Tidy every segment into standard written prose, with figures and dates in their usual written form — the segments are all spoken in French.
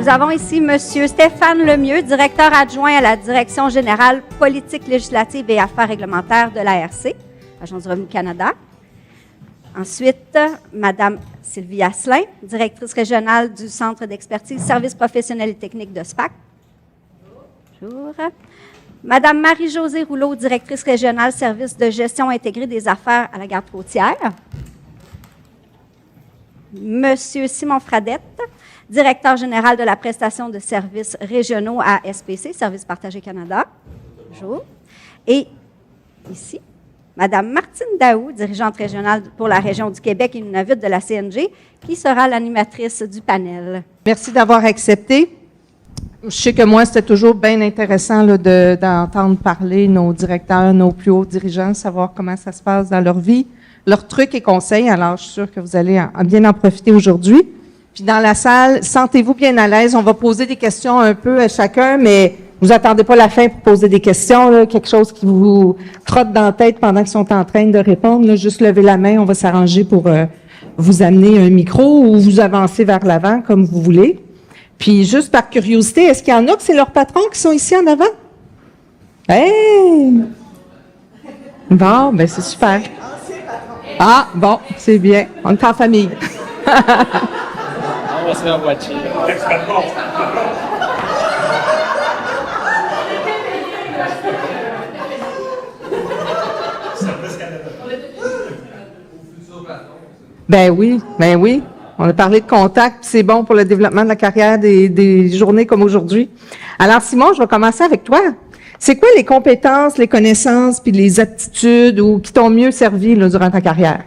Nous avons ici M. Stéphane Lemieux, directeur adjoint à la Direction générale politique législative et affaires réglementaires de l'ARC, Agence du revenu Canada. Ensuite, Mme Sylvie Asselin, directrice régionale du Centre d'expertise services professionnels et techniques de SPAC. Bonjour. Mme Marie-Josée Rouleau, directrice régionale service de gestion intégrée des affaires à la garde côtière. Monsieur Simon Fradette, directeur général de la prestation de services régionaux à SPC, Services partagés Canada. Bonjour. Et ici, Mme Martine Daou, dirigeante régionale pour la région du Québec et Nunavut de la CNG, qui sera l'animatrice du panel. Merci d'avoir accepté. Je sais que moi, c'était toujours bien intéressant là, d'entendre parler nos directeurs, nos plus hauts dirigeants, savoir comment ça se passe dans leur vie, leurs trucs et conseils. Alors, je suis sûre que vous allez bien en profiter aujourd'hui. Puis dans la salle, sentez-vous bien à l'aise. On va poser des questions un peu à chacun, mais vous attendez pas la fin pour poser des questions, là, quelque chose qui vous trotte dans la tête pendant qu'ils sont en train de répondre. Là, juste levez la main, on va s'arranger pour vous amener un micro ou vous avancer vers l'avant comme vous voulez. Puis juste par curiosité, est-ce qu'il y en a que c'est leurs patrons qui sont ici en avant? Hey! Bon, ben c'est super. Ah, bon, c'est bien. On est en famille. On va se faire moitié. Ben oui. On a parlé de contact, c'est bon pour le développement de la carrière des journées comme aujourd'hui. Alors Simon, je vais commencer avec toi. C'est quoi les compétences, les connaissances, puis les aptitudes ou qui t'ont mieux servi là, durant ta carrière?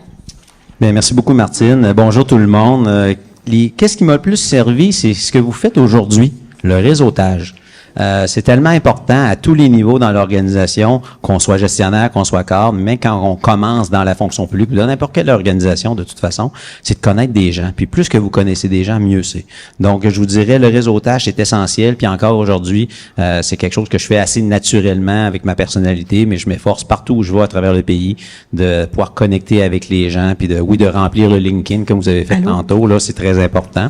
Bien, merci beaucoup, Martine. Bonjour tout le monde. Qu'est-ce qui m'a le plus servi, c'est ce que vous faites aujourd'hui, le réseautage. C'est tellement important à tous les niveaux dans l'organisation, qu'on soit gestionnaire, qu'on soit cadre, mais quand on commence dans la fonction publique, ou dans n'importe quelle organisation, de toute façon, c'est de connaître des gens. Puis plus que vous connaissez des gens, mieux c'est. Donc, je vous dirais, le réseautage, c'est essentiel. Puis encore aujourd'hui, c'est quelque chose que je fais assez naturellement avec ma personnalité, mais je m'efforce partout où je vais à travers le pays de pouvoir connecter avec les gens, puis de remplir le LinkedIn comme vous avez fait tantôt. Là, c'est très important.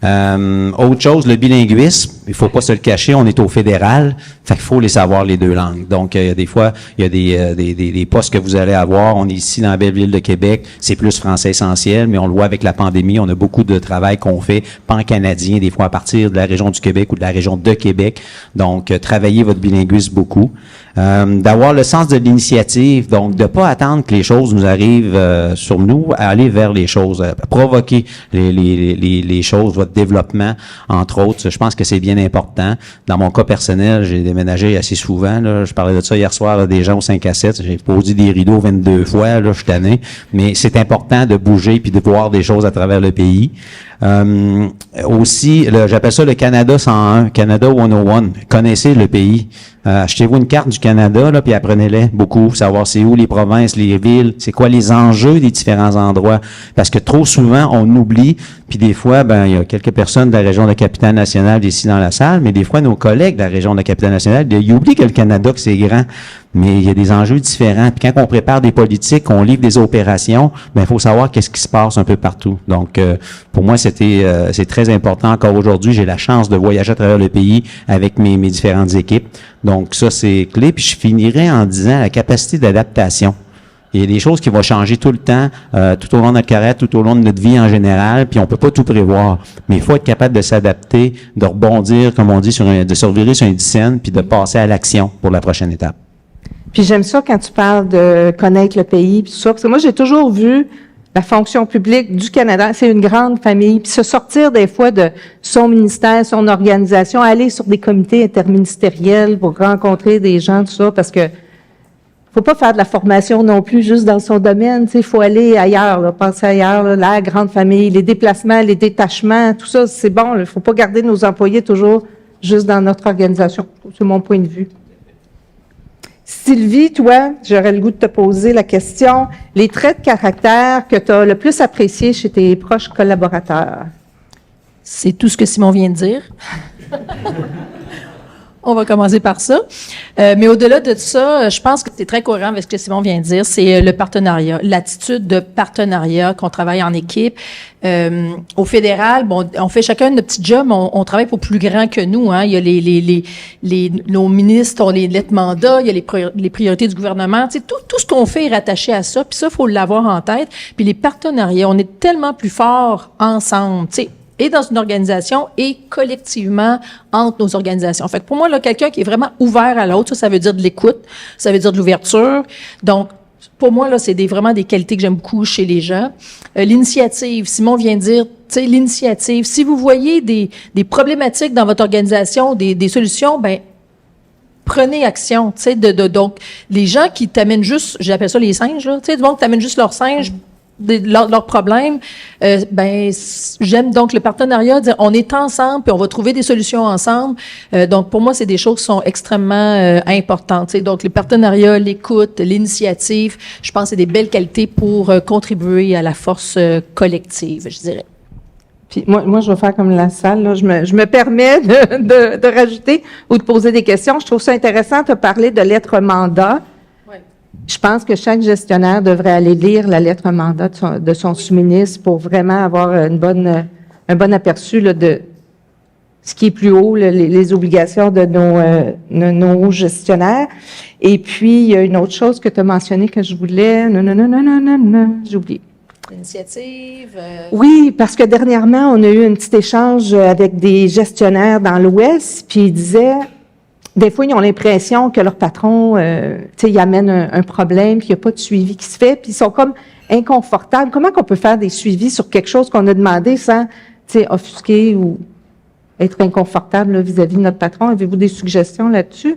Autre chose, le bilinguisme, il faut pas se le cacher, on est au fédéral, fait qu'il faut les savoir les deux langues. Donc, il y a des fois, il y a des postes que vous allez avoir. On est ici dans la belle ville de Québec, c'est plus français essentiel, mais on le voit avec la pandémie, on a beaucoup de travail qu'on fait pan-canadien, des fois à partir de la région du Québec ou de la région de Québec. Donc, travaillez votre bilinguisme beaucoup. D'avoir le sens de l'initiative, donc de pas attendre que les choses nous arrivent sur nous, à aller vers les choses, à provoquer les choses, votre développement, entre autres. Je pense que c'est bien important. Dans mon cas personnel, j'ai déménagé assez souvent. Là. Je parlais de ça hier soir, là, des gens au 5 à 7. J'ai posé des rideaux 22 fois, là, je suis tanné. Mais c'est important de bouger puis de voir des choses à travers le pays. Aussi, j'appelle ça le Canada 101, Canada 101. Connaissez le pays. Achetez-vous une carte du Canada, là, puis apprenez-les beaucoup, savoir c'est où les provinces, les villes, c'est quoi les enjeux des différents endroits. Parce que trop souvent, on oublie, puis des fois, il y a quelques personnes de la région de la Capitale-Nationale ici dans la salle, mais des fois, nos collègues de la région de la Capitale-Nationale, ils oublient que le Canada, que c'est grand. Mais il y a des enjeux différents. Puis quand on prépare des politiques, qu'on livre des opérations, il faut savoir qu'est-ce qui se passe un peu partout. Donc, pour moi, c'est très important. Encore aujourd'hui, j'ai la chance de voyager à travers le pays avec mes différentes équipes. Donc, ça, c'est clé. Puis je finirai en disant la capacité d'adaptation. Il y a des choses qui vont changer tout le temps, tout au long de notre carrière, tout au long de notre vie en général, puis on peut pas tout prévoir. Mais il faut être capable de s'adapter, de rebondir, comme on dit, de se revirer sur un dizaine, puis de passer à l'action pour la prochaine étape. Puis j'aime ça quand tu parles de connaître le pays, puis tout ça, parce que moi, j'ai toujours vu la fonction publique du Canada, c'est une grande famille, puis se sortir des fois de son ministère, son organisation, aller sur des comités interministériels pour rencontrer des gens, tout ça, parce que faut pas faire de la formation non plus juste dans son domaine, tu sais, il faut aller ailleurs, là, penser ailleurs, là, la grande famille, les déplacements, les détachements, tout ça, c'est bon, il faut pas garder nos employés toujours juste dans notre organisation, c'est mon point de vue. Sylvie, toi, j'aurais le goût de te poser la question, les traits de caractère que tu as le plus appréciés chez tes proches collaborateurs. C'est tout ce que Simon vient de dire. On va commencer par ça. Mais au-delà de ça, je pense que c'est très cohérent avec ce que Simon vient de dire. C'est le partenariat, l'attitude de partenariat, qu'on travaille en équipe. Au fédéral, bon, on fait chacun notre petit job, on travaille pour plus grand que nous. Hein. Il y a nos ministres ont les lettres mandats, il y a les priorités du gouvernement. Tu sais, tout ce qu'on fait est rattaché à ça. Puis ça, faut l'avoir en tête. Puis les partenariats, on est tellement plus forts ensemble. Tu sais, et dans une organisation et collectivement entre nos organisations. Fait que pour moi, là, quelqu'un qui est vraiment ouvert à l'autre, ça veut dire de l'écoute, ça veut dire de l'ouverture. Donc, pour moi, là, c'est vraiment des qualités que j'aime beaucoup chez les gens. L'initiative, Simon vient de dire, tu sais, l'initiative. Si vous voyez des problématiques dans votre organisation, des solutions, ben prenez action, tu sais, donc, les gens qui t'amènent juste, j'appelle ça les singes, là, tu sais, du monde qui t'amènent juste leurs singes, leurs problèmes, ben j'aime donc le partenariat, dire on est ensemble puis on va trouver des solutions ensemble. Donc pour moi c'est des choses qui sont extrêmement importantes. Tu sais, donc le partenariat, l'écoute, l'initiative, je pense que c'est des belles qualités pour contribuer à la force collective, je dirais. Puis moi, je vais faire comme la salle. Là. Je me permets de rajouter ou de poser des questions. Je trouve ça intéressant de parler de lettre mandat. Je pense que chaque gestionnaire devrait aller lire la lettre mandat de son sous-ministre pour vraiment avoir un bon aperçu là, de ce qui est plus haut, les obligations de nos gestionnaires. Et puis, il y a une autre chose que tu as mentionnée que je voulais... Non, j'ai oublié. Initiative. Oui, parce que dernièrement, on a eu un petit échange avec des gestionnaires dans l'Ouest, puis ils disaient... Des fois, ils ont l'impression que leur patron, tu sais, il amène un problème, puis il n'y a pas de suivi qui se fait, puis ils sont comme inconfortables. Comment qu'on peut faire des suivis sur quelque chose qu'on a demandé sans, tu sais, offusquer ou être inconfortable là, vis-à-vis de notre patron? Avez-vous des suggestions là-dessus?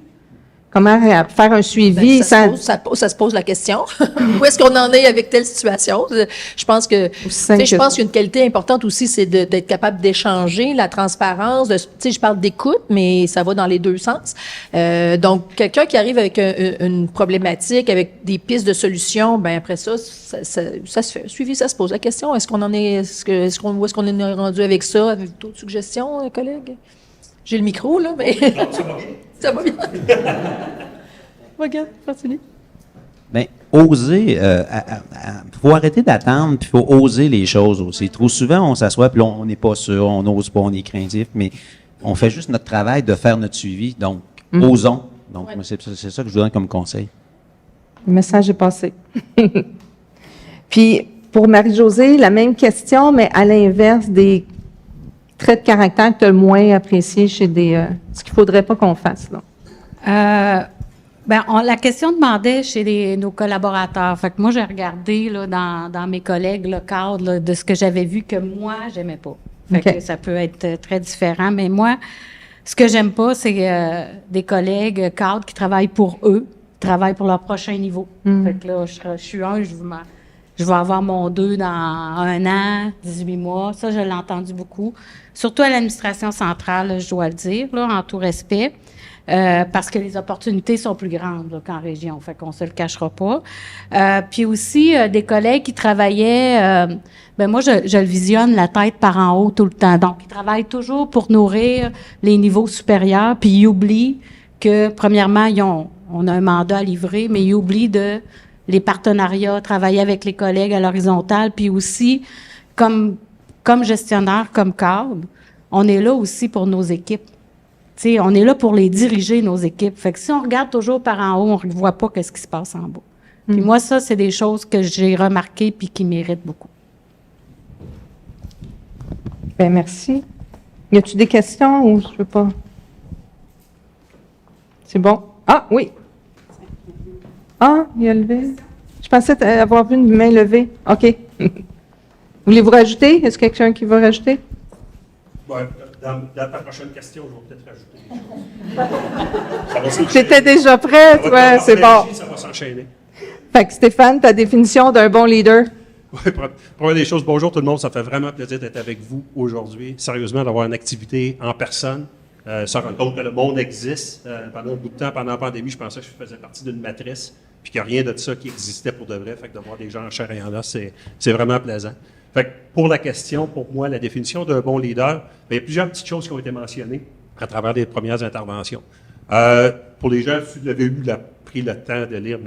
Comment faire un suivi? Ben, ça se pose la question. Où est-ce qu'on en est avec telle situation? Je pense que, qu'une qualité importante aussi, c'est d'être capable d'échanger, la transparence. Tu sais, je parle d'écoute, mais ça va dans les deux sens. Donc, quelqu'un qui arrive avec une problématique, avec des pistes de solutions, ben après ça se fait. Suivi, ça se pose la question. Est-ce qu'on en est, où est-ce qu'on est rendu avec ça? Avez-vous d'autres suggestions, collègues? J'ai le micro, là, mais... Non, ça va bien. Ça va bien. Regarde, continue. Bien, oser, faut arrêter d'attendre, puis il faut oser les choses aussi. Trop souvent, on s'assoit, puis on n'est pas sûr, on n'ose pas, on est craintif, mais on fait juste notre travail de faire notre suivi. Donc, osons. Donc, moi, c'est ça que je vous donne comme conseil. Le message est passé. Puis, pour Marie-Josée, la même question, mais à l'inverse des traits de caractère que tu as le moins apprécié chez ce qu'il ne faudrait pas qu'on fasse, là. La question demandait chez nos collaborateurs. Fait que moi, j'ai regardé là, dans mes collègues là, cadres là, de ce que j'avais vu que moi, j'aimais pas. Fait que ça peut être très différent. Mais moi, ce que j'aime pas, c'est des collègues cadres qui travaillent pour eux, qui travaillent pour leur prochain niveau. Fait que là, je suis je vais avoir mon 2 dans 1 an, 18 mois. Ça, je l'ai entendu beaucoup. Surtout à l'administration centrale, là, je dois le dire, là, en tout respect. Parce que les opportunités sont plus grandes là, qu'en région, fait qu'on se le cachera pas. Puis aussi, des collègues qui travaillaient, moi, je le visionne la tête par en haut tout le temps. Donc, ils travaillent toujours pour nourrir les niveaux supérieurs, puis ils oublient que, premièrement, on a un mandat à livrer, mais ils oublient les partenariats, travailler avec les collègues à l'horizontale, puis aussi, comme gestionnaire, comme cadre, on est là aussi pour nos équipes. T'sais, on est là pour les diriger, nos équipes. Fait que si on regarde toujours par en haut, on ne voit pas ce qui se passe en bas. Puis moi, ça, c'est des choses que j'ai remarquées puis qui méritent beaucoup. Bien, merci. Y a-t-il des questions ou je veux pas? C'est bon? Ah, oui. Ah, il a levé. Je pensais avoir vu une main levée. OK. Voulez-vous rajouter? Est-ce quelqu'un qui veut rajouter? Oui, dans ta prochaine question, je vais peut-être rajouter. J'étais déjà prête, ouais, c'est bon. Ça va s'enchaîner. Fait que Stéphane, ta définition d'un bon leader? Oui, première des choses, bonjour tout le monde, ça fait vraiment plaisir d'être avec vous aujourd'hui. Sérieusement, d'avoir une activité en personne, se rendre compte que le monde existe. Pendant un bout de temps, pendant la pandémie, je pensais que je faisais partie d'une matrice, puis qu'il n'y a rien de ça qui existait pour de vrai. Fait que de voir des gens en chair et en os, c'est vraiment plaisant. Fait que pour la question, pour moi, la définition d'un bon leader, il y a plusieurs petites choses qui ont été mentionnées à travers les premières interventions. Pour les gens, si vous avez pris le temps de lire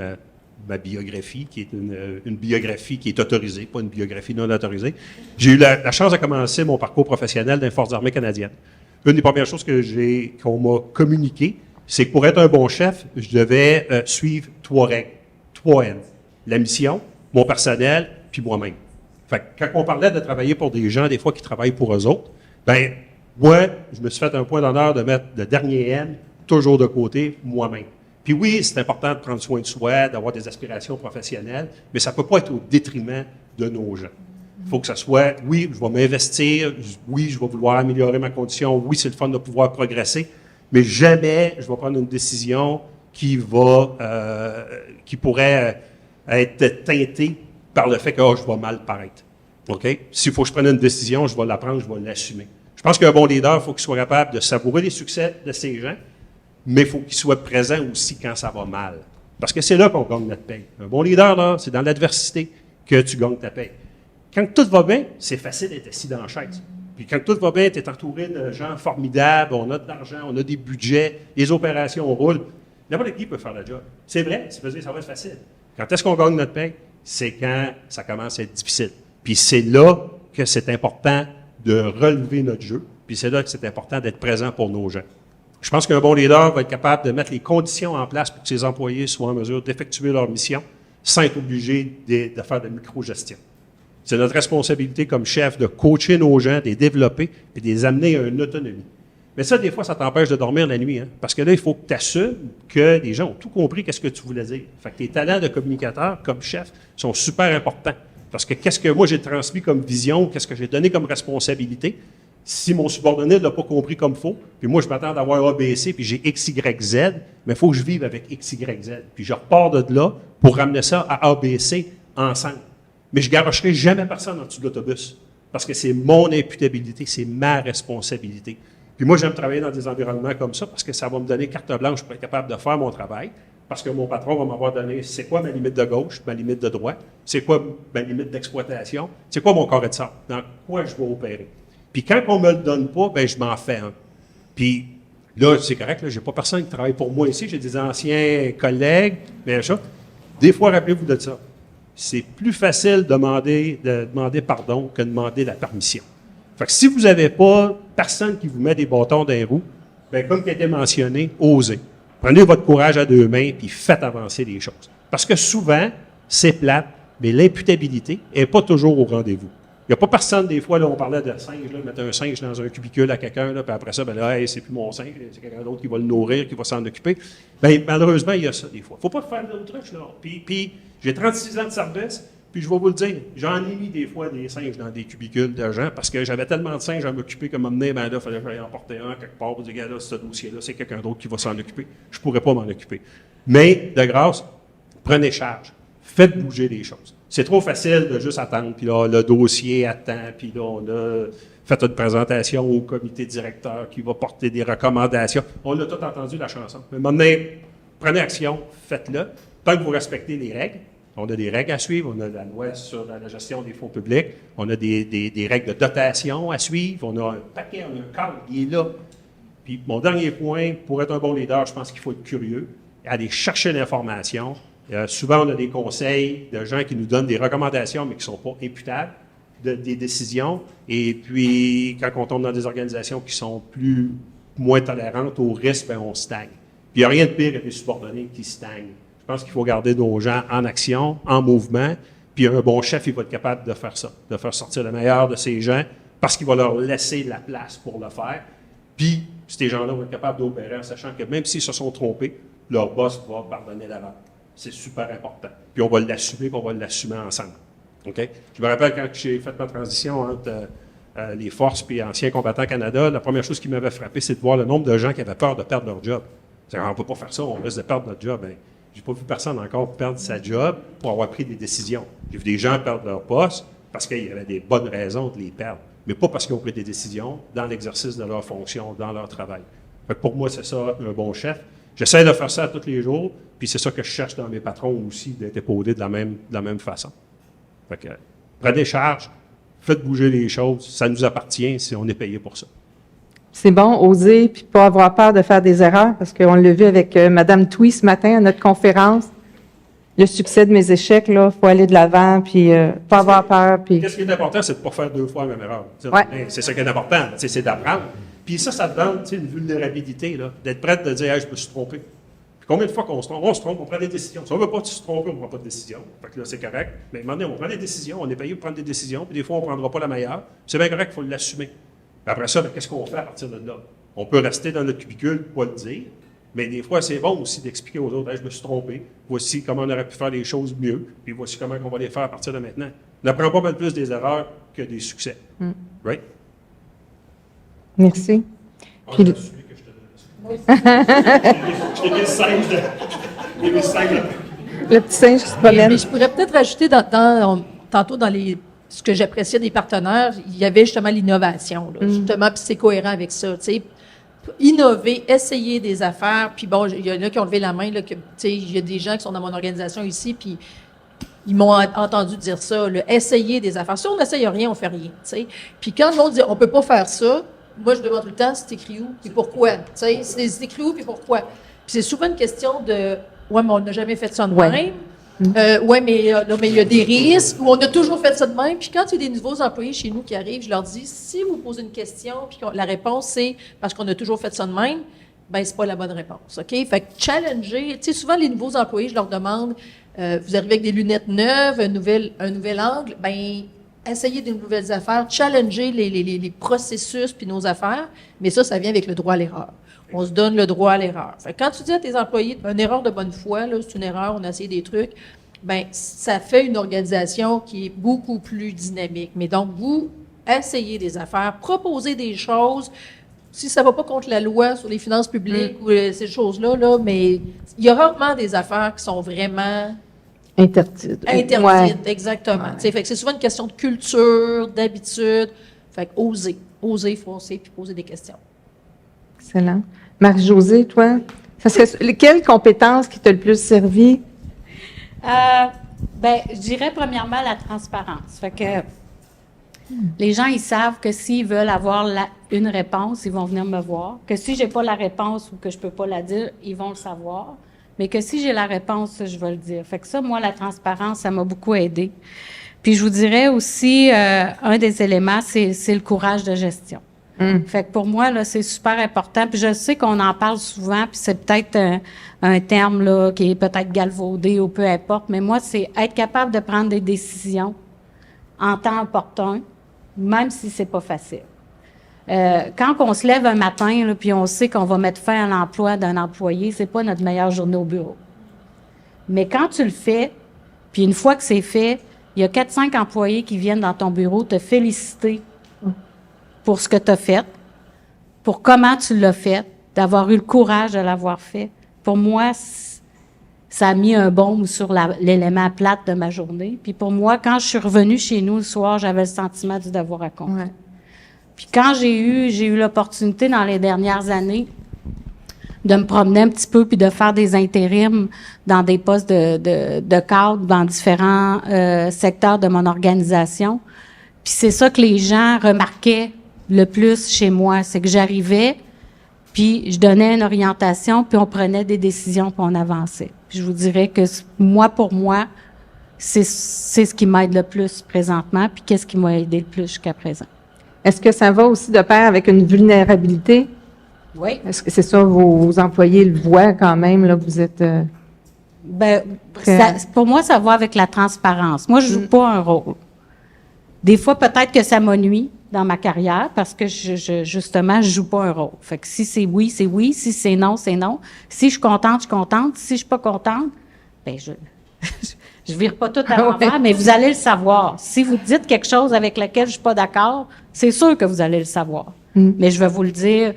ma biographie, qui est une biographie qui est autorisée, pas une biographie non autorisée, j'ai eu la chance de commencer mon parcours professionnel dans les Forces armées canadiennes. Une des premières choses qu'on m'a communiquées, c'est que pour être un bon chef, je devais suivre 3 règles, 3 N. La mission, mon personnel, puis moi-même. Fait que quand on parlait de travailler pour des gens, des fois, qui travaillent pour eux autres, ben moi, je me suis fait un point d'honneur de mettre le dernier N toujours de côté, moi-même. Puis oui, c'est important de prendre soin de soi, d'avoir des aspirations professionnelles, mais ça ne peut pas être au détriment de nos gens. Il faut que ça soit, oui, je vais m'investir, oui, je vais vouloir améliorer ma condition, oui, c'est le fun de pouvoir progresser, mais jamais je vais prendre une décision qui pourrait être teintée par le fait que je vais mal paraître. OK? S'il faut que je prenne une décision, je vais la prendre, je vais l'assumer. Je pense qu'un bon leader, il faut qu'il soit capable de savourer les succès de ses gens, mais il faut qu'il soit présent aussi quand ça va mal. Parce que c'est là qu'on gagne notre paye. Un bon leader, là, c'est dans l'adversité que tu gagnes ta paye. Quand tout va bien, c'est facile d'être assis dans la chaise. Puis quand tout va bien, tu es entouré de gens formidables, on a de l'argent, on a des budgets, les opérations roulent. N'importe qui peut faire le job. C'est vrai, ça va être facile. Quand est-ce qu'on gagne notre paye? C'est quand ça commence à être difficile. Puis c'est là que c'est important de relever notre jeu, puis c'est là que c'est important d'être présent pour nos gens. Je pense qu'un bon leader va être capable de mettre les conditions en place pour que ses employés soient en mesure d'effectuer leur mission sans être obligés de faire de micro-gestion. C'est notre responsabilité comme chef de coacher nos gens, de les développer et de les amener à une autonomie. Mais ça, des fois, ça t'empêche de dormir la nuit. Hein? Parce que là, il faut que tu assumes que les gens ont tout compris qu'est-ce que tu voulais dire. Fait que tes talents de communicateur comme chef sont super importants. Parce que qu'est-ce que moi j'ai transmis comme vision, qu'est-ce que j'ai donné comme responsabilité, si mon subordonné ne l'a pas compris comme il faut, puis moi je m'attends d'avoir ABC, puis j'ai X, Y, Z, mais il faut que je vive avec X, Y, Z. Puis je repars de là pour ramener ça à ABC ensemble. Mais je ne garocherai jamais personne en dessous de l'autobus. Parce que c'est mon imputabilité, c'est ma responsabilité. Puis moi, j'aime travailler dans des environnements comme ça parce que ça va me donner carte blanche pour être capable de faire mon travail. Parce que mon patron va m'avoir donné c'est quoi ma limite de gauche, ma limite de droite, c'est quoi ma limite d'exploitation, c'est quoi mon carré de sable, dans quoi je vais opérer. Puis quand on ne me le donne pas, ben je m'en fais un. Puis là, c'est correct, je n'ai pas personne qui travaille pour moi ici, j'ai des anciens collègues, mais ça, des fois, rappelez-vous de ça. C'est plus facile de demander pardon que de demander la permission. Fait que si vous n'avez pas personne qui vous met des bâtons dans les roues, bien, comme qui a été mentionné, osez. Prenez votre courage à 2 mains puis faites avancer les choses. Parce que souvent, c'est plate, mais l'imputabilité n'est pas toujours au rendez-vous. Il n'y a pas personne, des fois, là, on parlait de singe, là, mettre un singe dans un cubicule à quelqu'un, là, puis après ça, ben là, hey, c'est plus mon singe, c'est quelqu'un d'autre qui va le nourrir, qui va s'en occuper. Bien, malheureusement, il y a ça, des fois. Il ne faut pas faire l'autruche, là. Puis j'ai 36 ans de service, puis je vais vous le dire, j'en ai mis des fois des singes dans des cubicules de gens, parce que j'avais tellement de singes à m'occuper qu'à un moment donné, ben là, il fallait que j'aille en porter un quelque part, pour dire, gars, là, ce dossier-là, c'est quelqu'un d'autre qui va s'en occuper. Je ne pourrais pas m'en occuper. Mais, de grâce, prenez charge. Faites bouger les choses. C'est trop facile de juste attendre, puis là, le dossier attend, puis là, on a fait une présentation au comité directeur qui va porter des recommandations. On a tout entendu, la chanson. Mais maintenant, prenez action, faites-le, tant que vous respectez les règles. On a des règles à suivre, on a la loi sur la gestion des fonds publics, on a des règles de dotation à suivre, on a un paquet, on a un cadre, il est là. Puis mon dernier point, pour être un bon leader, je pense qu'il faut être curieux, aller chercher l'information. Souvent, on a des conseils de gens qui nous donnent des recommandations, mais qui ne sont pas imputables, des décisions. Et puis, quand on tombe dans des organisations qui sont moins tolérantes au risque, bien, on stagne. Puis, il n'y a rien de pire que des subordonnés qui stagnent. Je pense qu'il faut garder nos gens en action, en mouvement. Puis, un bon chef, il va être capable de faire ça, de faire sortir le meilleur de ses gens, parce qu'il va leur laisser la place pour le faire. Puis, ces gens-là vont être capables d'opérer en sachant que même s'ils se sont trompés, leur boss va pardonner l'avant. C'est super important. Puis on va l'assumer, puis on va l'assumer ensemble. OK? Je me rappelle quand j'ai fait ma transition entre les forces et anciens combattants Canada, la première chose qui m'avait frappé, c'est de voir le nombre de gens qui avaient peur de perdre leur job. C'est-à-dire, on ne peut pas faire ça, on risque de perdre notre job. Bien, j'ai pas vu personne encore perdre sa job pour avoir pris des décisions. J'ai vu des gens perdre leur poste parce qu'il y avait des bonnes raisons de les perdre, mais pas parce qu'ils ont pris des décisions dans l'exercice de leur fonction, dans leur travail. Fait que pour moi, c'est ça, un bon chef. J'essaie de faire ça tous les jours, puis c'est ça que je cherche dans mes patrons aussi, d'être épaulé de la même façon. Fait que, prenez charge, faites bouger les choses, ça nous appartient si on est payé pour ça. C'est bon, oser, puis pas avoir peur de faire des erreurs, parce qu'on l'a vu avec Madame Thuy ce matin à notre conférence. Le succès de mes échecs, là, faut aller de l'avant, puis pas avoir peur. Puis... Qu'est-ce qui est important, c'est de ne pas faire 2 fois la même erreur. Ouais. C'est ça qui est important, c'est d'apprendre. Puis ça demande une vulnérabilité, là, d'être prête de dire hey, « je me suis trompé ». Puis combien de fois qu'on se trompe? On se trompe, on prend des décisions. Si on ne veut pas se tromper, on ne prend pas de décision. Fait que là, c'est correct. Mais maintenant, on prend des décisions, on est payé pour prendre des décisions, puis des fois, on ne prendra pas la meilleure. C'est bien correct, il faut l'assumer. Après ça, qu'est-ce qu'on fait à partir de là? On peut rester dans notre cubicule, pas le dire, mais des fois, c'est bon aussi d'expliquer aux autres, hey, je me suis trompé, voici comment on aurait pu faire les choses mieux, puis voici comment on va les faire à partir de maintenant. On n'apprend pas mal plus des erreurs que des succès. Right? Merci. Puis, je t'ai mis le singe Le petit singe qui se promène. Mais je pourrais peut-être rajouter tantôt dans ce que j'appréciais des partenaires, il y avait justement l'innovation, là, justement, puis c'est cohérent avec ça, tu sais. Innover, essayer des affaires, puis bon, il y en a qui ont levé la main, là, que, tu sais, il y a des gens qui sont dans mon organisation ici, puis ils m'ont entendu dire ça, là, essayer des affaires. Si on n'essaye rien, on fait rien, tu sais. Puis quand le monde dit, on peut pas faire ça, moi, je demande tout le temps, c'est écrit où, puis pourquoi, tu sais, c'est écrit où, puis pourquoi. Puis c'est souvent une question de, ouais, mais on n'a jamais fait ça de même. Ouais, mais il y a des risques, ou on a toujours fait ça de même. Puis quand il y a des nouveaux employés chez nous qui arrivent, je leur dis, si vous posez une question, puis la réponse c'est parce qu'on a toujours fait ça de même, ben c'est pas la bonne réponse, OK? Fait que challenger, tu sais, souvent les nouveaux employés, je leur demande, vous arrivez avec des lunettes neuves, un nouvel angle, ben essayez des nouvelles affaires, challenger les processus puis nos affaires, mais ça vient avec le droit à l'erreur. On se donne le droit à l'erreur. Fait que quand tu dis à tes employés, une erreur de bonne foi, là, c'est une erreur, on a essayé des trucs, ben ça fait une organisation qui est beaucoup plus dynamique. Mais donc, vous essayez des affaires, proposez des choses, si ça ne va pas contre la loi sur les finances publiques ou ces choses-là, là, mais il y a rarement des affaires qui sont vraiment interdites. Ouais. Exactement. Ouais. Fait que c'est souvent une question de culture, d'habitude. Fait que oser, foncer, puis poser des questions. Excellent. Marie-Josée, toi, ça serait quelle compétence qui t'a le plus servi? Je dirais premièrement la transparence. Fait que les gens, ils savent que s'ils veulent avoir une réponse, ils vont venir me voir. Que si j'ai pas la réponse ou que je peux pas la dire, ils vont le savoir. Mais que si j'ai la réponse, je vais le dire. Fait que ça, moi, la transparence, ça m'a beaucoup aidé. Puis je vous dirais aussi, un des éléments, c'est le courage de gestion. Fait que pour moi, là, c'est super important. Puis je sais qu'on en parle souvent, puis c'est peut-être un terme là qui est peut-être galvaudé ou peu importe, mais moi, c'est être capable de prendre des décisions en temps opportun, même si c'est pas facile. Quand on se lève un matin, là, puis on sait qu'on va mettre fin à l'emploi d'un employé, c'est pas notre meilleure journée au bureau. Mais quand tu le fais, puis une fois que c'est fait, il y a 4-5 employés qui viennent dans ton bureau te féliciter pour ce que tu as fait, pour comment tu l'as fait, d'avoir eu le courage de l'avoir fait. Pour moi, ça a mis un baume sur l'élément plate de ma journée. Puis pour moi, quand je suis revenue chez nous le soir, j'avais le sentiment du devoir accompli. Ouais. Puis quand j'ai eu l'opportunité dans les dernières années de me promener un petit peu puis de faire des intérims dans des postes de cadre dans différents secteurs de mon organisation. Puis c'est ça que les gens remarquaient le plus chez moi, c'est que j'arrivais, puis je donnais une orientation, puis on prenait des décisions, puis on avançait. Puis je vous dirais que pour moi, c'est ce qui m'aide le plus présentement, puis qu'est-ce qui m'a aidé le plus jusqu'à présent. Est-ce que ça va aussi de pair avec une vulnérabilité? Oui. Est-ce que c'est ça, vos employés le voient quand même, là, vous êtes... pour moi, ça va avec la transparence. Moi, je joue pas un rôle. Des fois, peut-être que ça m'ennuie dans ma carrière parce que justement, je joue pas un rôle. Fait que si c'est oui, c'est oui. Si c'est non, c'est non. Si je suis contente, je suis contente. Si je suis pas contente, je vire pas tout à l'envers, mais vous allez le savoir. Si vous dites quelque chose avec lequel je suis pas d'accord, c'est sûr que vous allez le savoir. Mais je vais vous le dire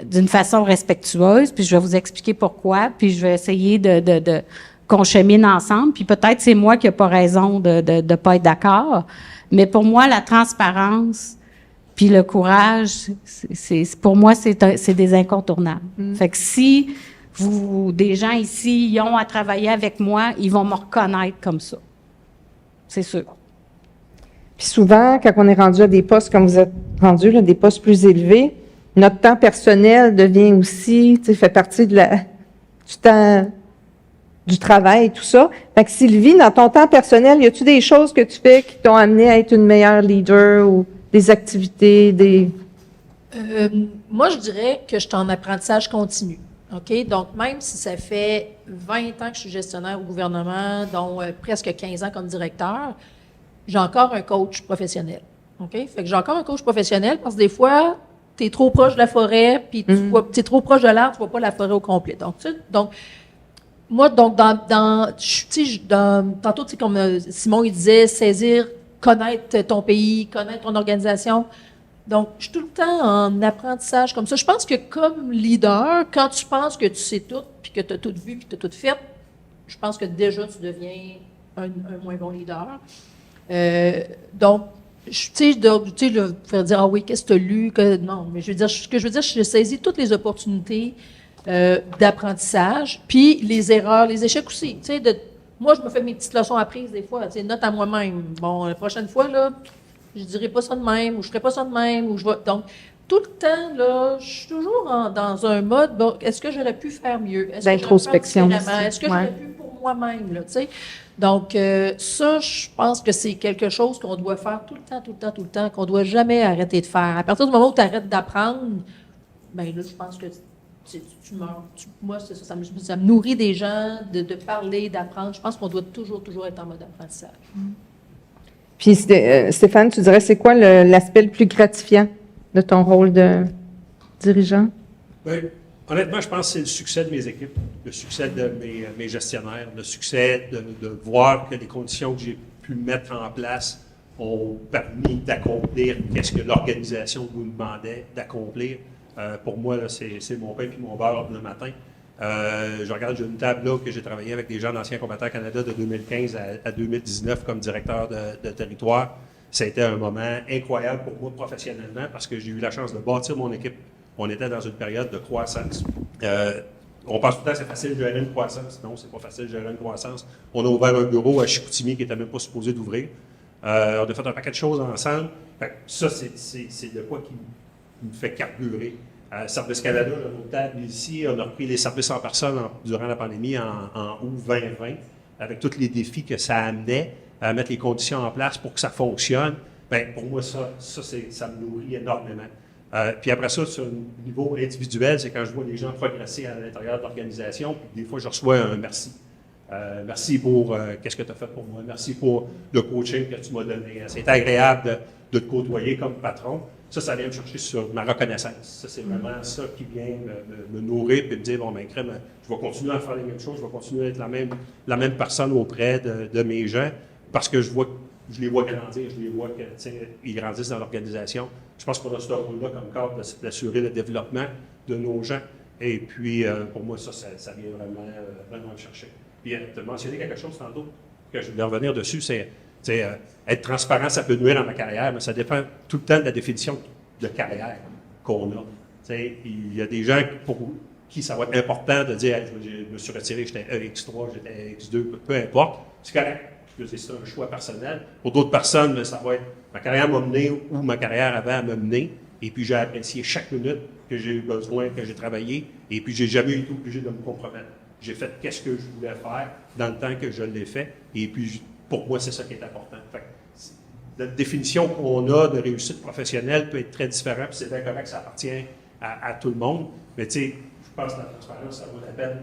d'une façon respectueuse, puis je vais vous expliquer pourquoi, puis je vais essayer de qu'on chemine ensemble, puis peut-être c'est moi qui n'ai pas raison de pas être d'accord, mais pour moi, la transparence puis le courage, pour moi, c'est des incontournables. Fait que si des gens ici ils ont à travailler avec moi, ils vont me reconnaître comme ça. C'est sûr. Puis souvent, quand on est rendu à des postes comme vous êtes rendu, là, des postes plus élevés, notre temps personnel devient aussi, tu sais, fait partie du temps du travail, tout ça. Fait que Sylvie, dans ton temps personnel, y a-tu des choses que tu fais qui t'ont amené à être une meilleure leader ou des activités, Moi, je dirais que je suis en apprentissage continu. OK? Donc, même si ça fait 20 ans que je suis gestionnaire au gouvernement, dont presque 15 ans comme directeur, j'ai encore un coach professionnel. OK? Fait que j'ai encore un coach professionnel parce que des fois, tu es trop proche de la forêt, puis tu es trop proche de l'arbre, tu vois pas la forêt au complet. Donc, moi, tantôt, tu sais, comme Simon, il disait, saisir, connaître ton pays, connaître ton organisation. Donc, je suis tout le temps en apprentissage comme ça. Je pense que comme leader, quand tu penses que tu sais tout, puis que tu as tout vu, puis que tu as tout fait, je pense que déjà, tu deviens un moins bon leader. Donc, tu sais, faire dire, ah oui, qu'est-ce que tu as lu? Non, mais ce que je veux dire, je saisis toutes les opportunités d'apprentissage, puis les erreurs, les échecs aussi. Tu sais, moi, je me fais mes petites leçons apprises des fois, tu sais, note à moi-même. Bon, la prochaine fois, là, je dirai pas ça de même, ou je ferai pas ça de même, ou je vais. Donc, tout le temps, là, je suis toujours dans un mode, bon, est-ce que j'aurais pu faire mieux? D'introspection. Est-ce que j'aurais pu pour moi-même, là, tu sais? Donc, ça, je pense que c'est quelque chose qu'on doit faire tout le temps, qu'on doit jamais arrêter de faire. À partir du moment où tu arrêtes d'apprendre, ben là, je pense que tu meurs. Moi, c'est ça, ça me nourrit des gens, de parler, d'apprendre. Je pense qu'on doit toujours être en mode apprentissage. Puis, Stéphane, tu dirais, c'est quoi l'aspect le plus gratifiant de ton rôle de dirigeant? Oui. Honnêtement, je pense que c'est le succès de mes équipes, le succès de mes gestionnaires, le succès de voir que les conditions que j'ai pu mettre en place ont permis d'accomplir ce que l'organisation nous demandait d'accomplir. Pour moi, là, c'est mon pain et mon beurre le matin. Je regarde, j'ai une table là que j'ai travaillé avec des gens d'Anciens combattants Canada de 2015 à 2019 comme directeur de territoire. Ça a été un moment incroyable pour moi professionnellement parce que j'ai eu la chance de bâtir mon équipe. On était dans une période de croissance. On pense tout le temps que c'est facile de gérer une croissance. Non, c'est pas facile de gérer une croissance. On a ouvert un bureau à Chicoutimi qui n'était même pas supposé d'ouvrir. On a fait un paquet de choses ensemble. Fait que ça, c'est de quoi qui me fait carburer. Service Canada, notre table ici, on a repris les services en personne durant la pandémie en août 2020, avec tous les défis que ça amenait à mettre les conditions en place pour que ça fonctionne. Bien, pour moi, ça me nourrit énormément. Puis après ça, sur un niveau individuel, c'est quand je vois les gens progresser à l'intérieur de l'organisation, puis des fois, je reçois un merci. Merci pour qu'est-ce que tu as fait pour moi. Merci pour le coaching que tu m'as donné. C'est agréable de te côtoyer comme patron. Ça vient me chercher sur ma reconnaissance. Ça, c'est vraiment ça qui vient me nourrir et me dire, bon, ben, crème, je vais continuer à faire les mêmes choses, je vais continuer à être la même personne auprès de mes gens parce que je les vois grandir, je les vois qu'ils grandissent dans l'organisation. Je pense qu'on a ce rôle-là comme cadre d'assurer le développement de nos gens. Et puis, pour moi, ça vient vraiment me chercher. Puis, tu as mentionné quelque chose tantôt que je voulais revenir dessus, c'est être transparent, ça peut nuire à ma carrière, mais ça dépend tout le temps de la définition de carrière qu'on a. Il y a des gens pour qui ça va être important de dire hey, je me suis retiré, j'étais X3, j'étais X2, peu importe. C'est correct. C'est un choix personnel. Pour d'autres personnes, ça va être ma carrière m'a mené ou ma carrière avait à me mener. Et puis j'ai apprécié chaque minute que j'ai eu besoin, que j'ai travaillé. Et puis j'ai jamais été obligé de me compromettre. J'ai fait ce que je voulais faire dans le temps que je l'ai fait. Et puis pour moi, c'est ça qui est important. Fait que, la définition qu'on a de réussite professionnelle peut être très différente, puis c'est bien correct que ça appartient à tout le monde. Mais tu sais, je pense que la transparence, ça vaut la peine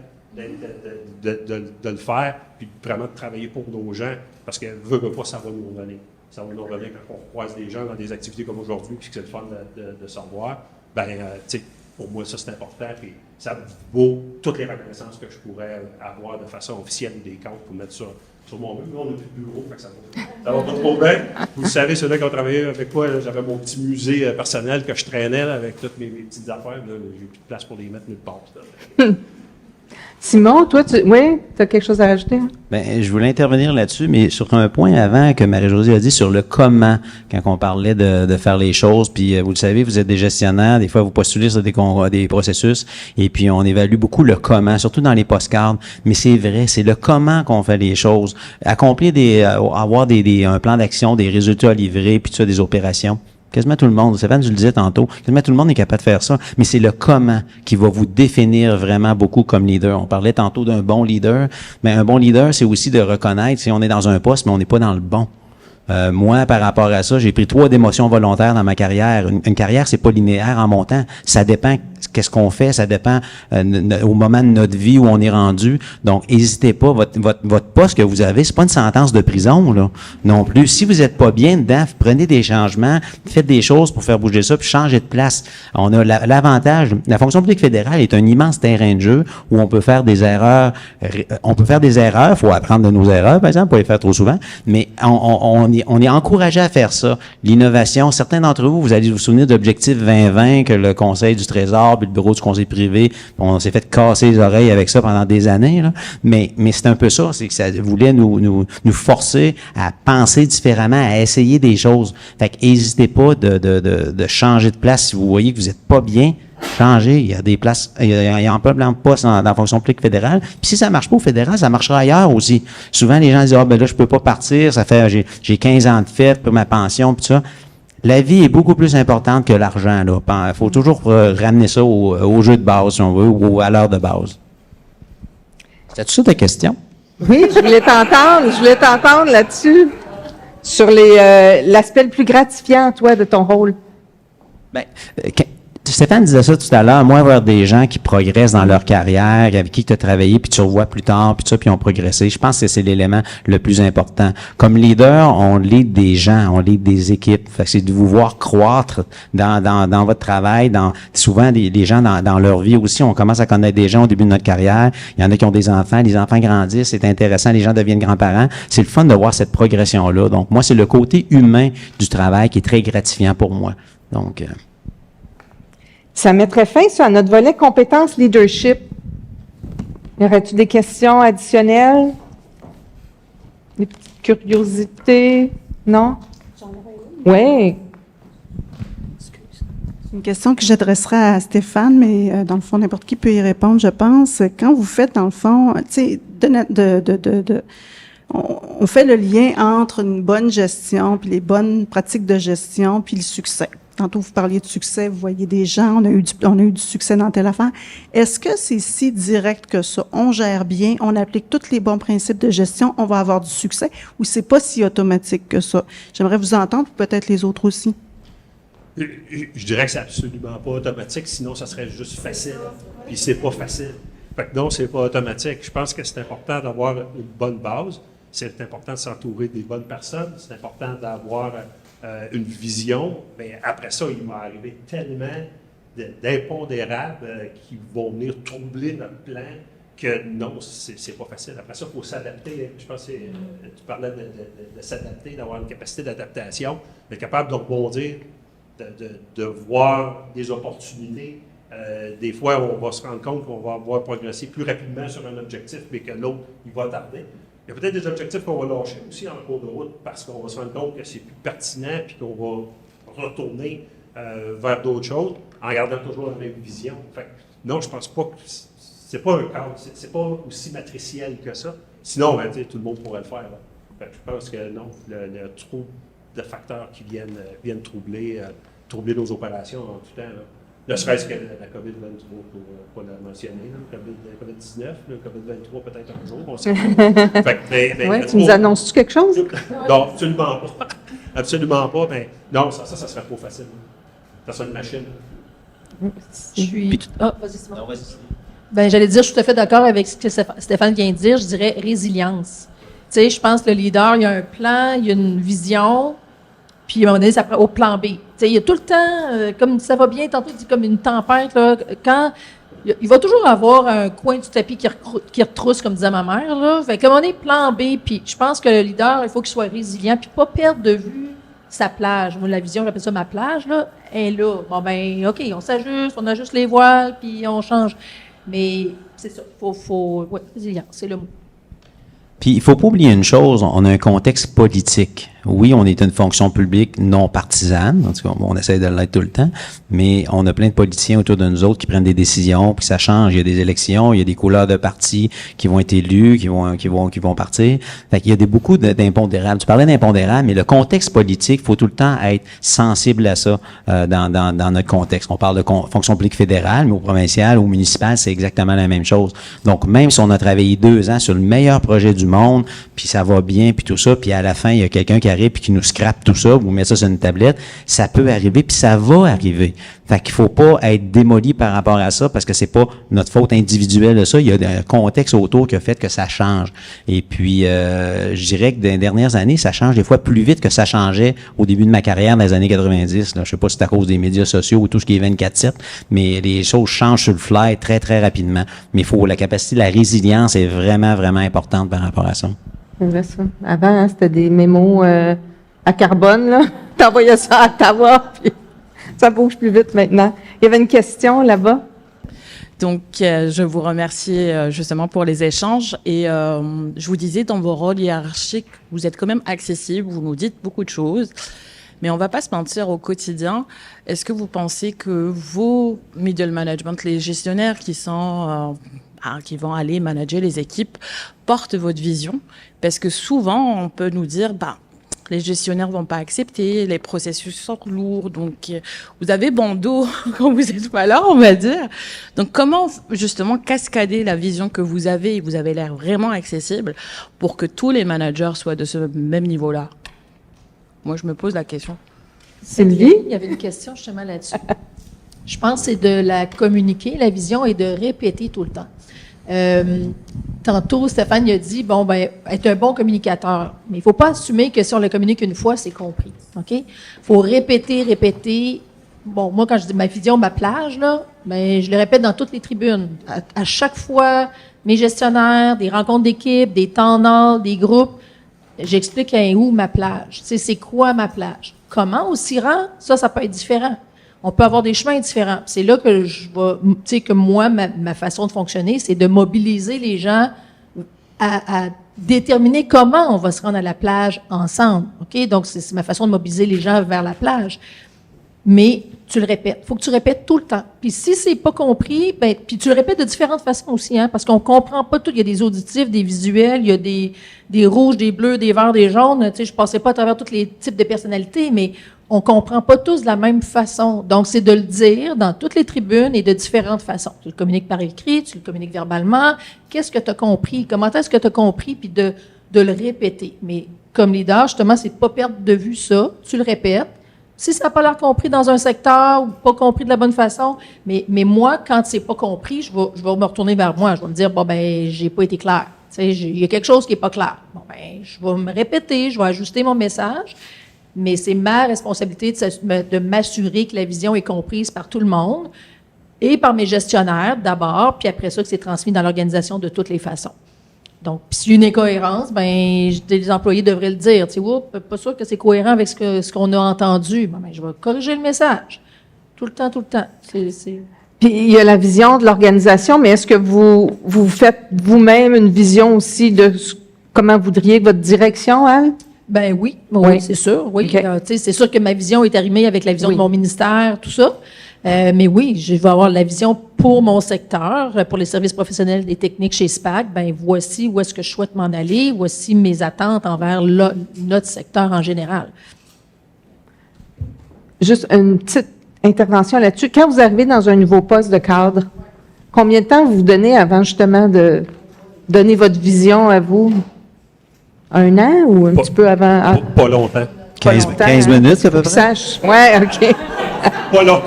de le faire, puis vraiment de travailler pour nos gens, parce que veut pas, ça va nous revenir. Ça va nous revenir quand on croise des gens dans des activités comme aujourd'hui, puis que c'est le fun de se revoir. Ben, tu sais, pour moi, ça c'est important, puis ça vaut toutes les reconnaissances que je pourrais avoir de façon officielle des comptes pour mettre ça sur mon mur. Là, on a plus de bureau, fait que ça va pas trop bien. Vous savez, ceux-là qui ont travaillé avec moi, j'avais mon petit musée personnel que je traînais là, avec toutes mes petites affaires. Là, j'ai plus de place pour les mettre nulle part. Simon, toi, tu as quelque chose à rajouter? Hein? Bien, je voulais intervenir là-dessus, mais sur un point avant que Marie-Josée a dit sur le comment, quand on parlait de faire les choses, puis vous le savez, vous êtes des gestionnaires, des fois vous postulez sur des processus, et puis on évalue beaucoup le comment, surtout dans les postcards, mais c'est vrai, c'est le comment qu'on fait les choses. Accomplir avoir un plan d'action, des résultats à livrer, puis tout ça, des opérations. Quasiment tout le monde. Stéphane, tu le disais tantôt. Quasiment tout le monde est capable de faire ça. Mais c'est le comment qui va vous définir vraiment beaucoup comme leader. On parlait tantôt d'un bon leader. Mais un bon leader, c'est aussi de reconnaître si on est dans un poste, mais on n'est pas dans le bon. Moi, par rapport à ça, j'ai pris 3 démotions volontaires dans ma carrière. Une carrière, c'est pas linéaire en montant. Ça dépend qu'est-ce qu'on fait, ça dépend au moment de notre vie où on est rendu. Donc, n'hésitez pas. Votre poste que vous avez, c'est pas une sentence de prison là, non plus. Si vous êtes pas bien dedans, prenez des changements, faites des choses pour faire bouger ça, puis changez de place. On a l'avantage. La fonction publique fédérale est un immense terrain de jeu où on peut faire des erreurs. Il faut apprendre de nos erreurs, par exemple, pas les faire trop souvent. Mais on est encouragé à faire ça. L'innovation. Certains d'entre vous, vous allez vous souvenir d'Objectif 2020 que le Conseil du Trésor le bureau du conseil privé, on s'est fait casser les oreilles avec ça pendant des années, là. Mais c'est un peu ça, c'est que ça voulait nous forcer à penser différemment, à essayer des choses. Fait que n'hésitez pas de changer de place si vous voyez que vous n'êtes pas bien. Changez. Il y a des places, il y a un peu plein de postes dans la fonction publique fédérale. Puis si ça marche pas au fédéral, ça marchera ailleurs aussi. Souvent, les gens disent, ben là, je peux pas partir, ça fait, j'ai 15 ans de fête pour ma pension, puis ça. La vie est beaucoup plus importante que l'argent, là. Il faut toujours ramener ça au jeu de base, si on veut, ou à l'heure de base. C'était tout ça ta question? Oui, je voulais t'entendre là-dessus. Sur l'aspect le plus gratifiant, toi, de ton rôle. Ben, Stéphane disait ça tout à l'heure, moi, voir des gens qui progressent dans leur carrière, avec qui tu as travaillé, puis tu revois plus tard, puis ça, puis ont progressé. Je pense que c'est l'élément le plus important. Comme leader, on lead des gens, on lead des équipes. Fait que c'est de vous voir croître dans votre travail, souvent les gens dans leur vie aussi. On commence à connaître des gens au début de notre carrière. Il y en a qui ont des enfants, les enfants grandissent, c'est intéressant, les gens deviennent grands-parents. C'est le fun de voir cette progression-là. Donc, moi, c'est le côté humain du travail qui est très gratifiant pour moi. Donc, ça mettrait fin à notre volet compétences leadership. Y aurait-tu des questions additionnelles? Des petites curiosités? Non? Oui. C'est une question que j'adresserai à Stéphane, mais dans le fond, n'importe qui peut y répondre, je pense. Quand vous faites, dans le fond, tu sais, on fait le lien entre une bonne gestion, puis les bonnes pratiques de gestion, puis le succès. Tantôt, vous parliez de succès, vous voyez des gens, on a eu du succès dans telle affaire. Est-ce que c'est si direct que ça? On gère bien, on applique tous les bons principes de gestion, on va avoir du succès, ou c'est pas si automatique que ça? J'aimerais vous entendre, peut-être les autres aussi. Je dirais que c'est absolument pas automatique, sinon ça serait juste facile. Puis c'est pas facile. Fait que non, c'est pas automatique. Je pense que c'est important d'avoir une bonne base. C'est important de s'entourer des bonnes personnes. C'est important d'avoir une vision. Mais après ça, il va arriver tellement d'impondérables qui vont venir troubler notre plan que non, c'est pas facile. Après ça, il faut s'adapter. Je pense que tu parlais de s'adapter, d'avoir une capacité d'adaptation, d'être capable de rebondir, de voir des opportunités. Des fois, on va se rendre compte qu'on va avoir progressé plus rapidement sur un objectif, mais que l'autre, il va tarder. Il y a peut-être des objectifs qu'on va lâcher aussi en cours de route parce qu'on va se rendre compte que c'est plus pertinent puis qu'on va retourner vers d'autres choses en gardant toujours la même vision. Fait, non, je pense pas que c'est pas un cadre, c'est pas aussi matriciel que ça. Sinon, ben, tout le monde pourrait le faire. Fait, je pense que non, il y a trop de facteurs qui viennent troubler nos opérations en tout temps. Là. Ne serait-ce que la COVID-23, pour la mentionner, la COVID-19, le COVID-23 peut-être un jour, on sait pas. Ouais, tu nous annonces-tu quelque chose? Non, absolument pas. Absolument pas, mais non, ça serait trop facile. Ça serait une machine. Je suis... vas-y, Simon. Ben, j'allais dire, je suis tout à fait d'accord avec ce que Stéphane vient de dire, je dirais résilience. Tu sais, je pense que le leader, il y a un plan, il y a une vision, puis à un moment donné, ça prend au plan B. Tu sais, il y a tout le temps, comme ça va bien, tantôt, il dit comme une tempête, là, quand il va toujours avoir un coin du tapis qui retrousse, comme disait ma mère, là. Fait qu'à un moment donné, plan B, puis je pense que le leader, il faut qu'il soit résilient, puis pas perdre de vue sa plage. Moi, la vision, j'appelle ça ma plage, là, est là. Bon, ben, OK, on s'ajuste, on ajuste les voiles, puis on change. Mais c'est ça, ouais, résilient, c'est le mot. Puis, il faut pas oublier une chose, on a un contexte politique. Oui, on est une fonction publique non partisane. En tout cas, on essaie de l'être tout le temps. Mais on a plein de politiciens autour de nous autres qui prennent des décisions, puis ça change. Il y a des élections, il y a des couleurs de partis qui vont être élus, qui vont partir. Fait qu'il y a beaucoup d'impondérables. Tu parlais d'impondérables, mais le contexte politique, il faut tout le temps être sensible à ça dans notre contexte. On parle de fonction publique fédérale, mais au provincial, au municipal, c'est exactement la même chose. Donc, même si on a travaillé 2 ans sur le meilleur projet du monde, puis ça va bien, puis tout ça, puis à la fin, il y a quelqu'un qui arrive puis qui nous scrape tout ça, vous mettez ça sur une tablette, ça peut arriver, puis ça va arriver. Fait qu'il faut pas être démoli par rapport à ça, parce que c'est pas notre faute individuelle de ça, il y a un contexte autour qui a fait que ça change. Et puis, je dirais que dans les dernières années, ça change des fois plus vite que ça changeait au début de ma carrière dans les années 90. Là. Je sais pas si c'est à cause des médias sociaux ou tout ce qui est 24/7, mais les choses changent sur le fly très, très rapidement. Mais la capacité, la résilience est vraiment, vraiment importante par rapport à ça. C'est vrai, ça. Avant, hein, c'était des mémos à carbone, là. T'envoyais ça à Ottawa, puis ça bouge plus vite maintenant. Il y avait une question là-bas. Donc, je vous remercie justement pour les échanges. Et je vous disais, dans vos rôles hiérarchiques, vous êtes quand même accessible, vous nous dites beaucoup de choses. Mais on ne va pas se mentir au quotidien. Est-ce que vous pensez que vos middle management, les gestionnaires qui vont aller manager les équipes, portent votre vision? Parce que souvent, on peut nous dire, les gestionnaires vont pas accepter, les processus sont lourds, donc vous avez bon dos quand vous êtes pas là, on va dire. Donc comment justement cascader la vision que vous avez, et vous avez l'air vraiment accessible, pour que tous les managers soient de ce même niveau-là? Moi, je me pose la question. Sylvie? Il y avait une question justement là-dessus. Je pense que c'est de la communiquer, la vision, et de répéter tout le temps. Tantôt, Stéphane il a dit, être un bon communicateur. Mais il ne faut pas assumer que si on le communique une fois, c'est compris. OK? Il faut répéter. Bon, moi, quand je dis ma vision, ma plage, là, je le répète dans toutes les tribunes. À chaque fois, mes gestionnaires, des rencontres d'équipe, des temps nord, des groupes, j'explique où ma plage. Tu sais, c'est quoi ma plage? Comment aussi rend? Ça peut être différent. On peut avoir des chemins différents. C'est là que que moi, ma façon de fonctionner, c'est de mobiliser les gens à déterminer comment on va se rendre à la plage ensemble. OK? Donc, c'est ma façon de mobiliser les gens vers la plage. Mais tu le répètes. Il faut que tu répètes tout le temps. Puis si c'est pas compris, puis tu le répètes de différentes façons aussi, hein, parce qu'on comprend pas tout. Il y a des auditifs, des visuels, il y a des rouges, des bleus, des verts, des jaunes. Tu sais, je passais pas à travers tous les types de personnalités, mais on comprend pas tous de la même façon. Donc, c'est de le dire dans toutes les tribunes et de différentes façons. Tu le communiques par écrit, tu le communiques verbalement. Qu'est-ce que tu as compris? Comment est-ce que tu as compris? Puis de le répéter. Mais comme leader, justement, c'est de pas perdre de vue ça. Tu le répètes. Si ça n'a pas l'air compris dans un secteur ou pas compris de la bonne façon, mais moi, quand c'est pas compris, je vais me retourner vers moi. Je vais me dire, j'ai pas été clair. Tu sais, il y a quelque chose qui est pas clair. Je vais me répéter, je vais ajuster mon message, mais c'est ma responsabilité de m'assurer que la vision est comprise par tout le monde et par mes gestionnaires d'abord, puis après ça, que c'est transmis dans l'organisation de toutes les façons. Donc, s'il y a une incohérence, les employés devraient le dire. Tu sais, pas sûr que c'est cohérent avec ce qu'on a entendu. Je vais corriger le message. Tout le temps. Puis, il y a la vision de l'organisation, mais est-ce que vous faites vous-même une vision aussi de comment voudriez que votre direction aille? Oui, c'est sûr. Oui. Okay. C'est sûr que ma vision est arrimée avec la vision de mon ministère, tout ça. Mais oui, je vais avoir la vision pour mon secteur, pour les services professionnels des techniques chez SPAC. Voici où est-ce que je souhaite m'en aller. Voici mes attentes envers notre secteur en général. Juste une petite intervention là-dessus. Quand vous arrivez dans un nouveau poste de cadre, combien de temps vous donnez avant justement de donner votre vision à vous? 1 an ou un petit peu avant? Pas longtemps. 15 minutes, à peu près? Oui, OK. Pas longtemps.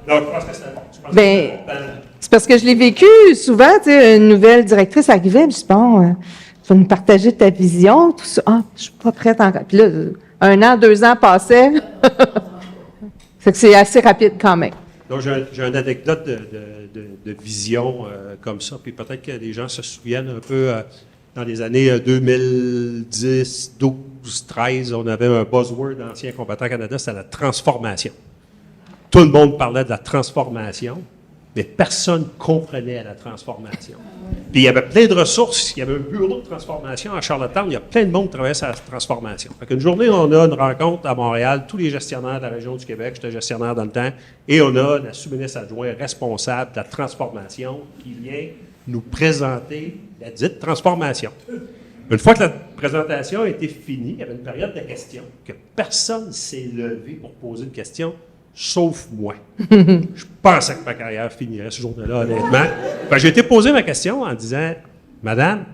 Non, je pense que c'est c'est parce que je l'ai vécu souvent, tu sais, une nouvelle directrice arrivait, je me dis, tu vas nous partager ta vision, tout ça. Je suis pas prête encore. Puis là, 1 an, 2 ans passaient. Fait que c'est assez rapide quand même. Donc, j'ai une anecdote de vision comme ça, puis peut-être que les gens se souviennent un peu dans les années 2010, 12, 13, on avait un buzzword d'Anciens combattants Canada, c'était la transformation. Tout le monde parlait de la transformation. mais personne ne comprenait la transformation. Puis il y avait plein de ressources, il y avait un bureau de transformation à Charlottetown, il y a plein de monde qui travaillait sur la transformation. Fait qu'une journée, on a une rencontre à Montréal, tous les gestionnaires de la région du Québec, j'étais gestionnaire dans le temps, et on a la sous-ministre adjointe responsable de la transformation qui vient nous présenter la dite transformation. Une fois que la présentation a été finie, il y avait une période de questions, que personne ne s'est levé pour poser une question, sauf moi. Je pensais que ma carrière finirait ce jour-là, honnêtement. J'ai été poser ma question en disant, « Madame,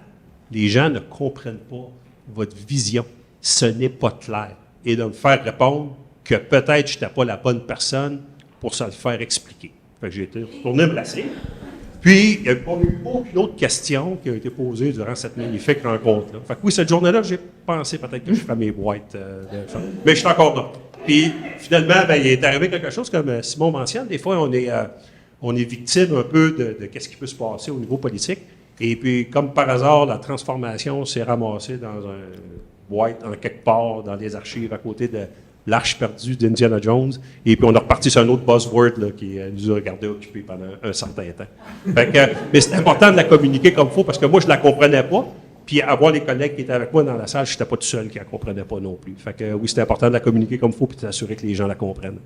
les gens ne comprennent pas votre vision. Ce n'est pas clair. » Et de me faire répondre que peut-être je n'étais pas la bonne personne pour se le faire expliquer. J'ai été retourné me placer. Puis, il n'y a pas eu aucune autre question qui a été posée durant cette magnifique rencontre-là. Fait que oui, cette journée-là, j'ai pensé peut-être que je ferais mes boîtes. Mais je suis encore là. Puis, finalement, il est arrivé quelque chose comme Simon mentionne. Des fois, on est victime un peu de qu'est-ce qui peut se passer au niveau politique. Et puis, comme par hasard, la transformation s'est ramassée dans une boîte en quelque part dans les archives à côté de l'Arche perdue d'Indiana Jones, et puis on a reparti sur un autre buzzword là, qui nous a gardé occupés pendant un certain temps. Mais c'est important de la communiquer comme il faut, parce que moi, je ne la comprenais pas, puis avoir les collègues qui étaient avec moi dans la salle, je n'étais pas tout seul qui ne la comprenait pas non plus. Fait que oui, c'est important de la communiquer comme il faut, puis de s'assurer que les gens la comprennent.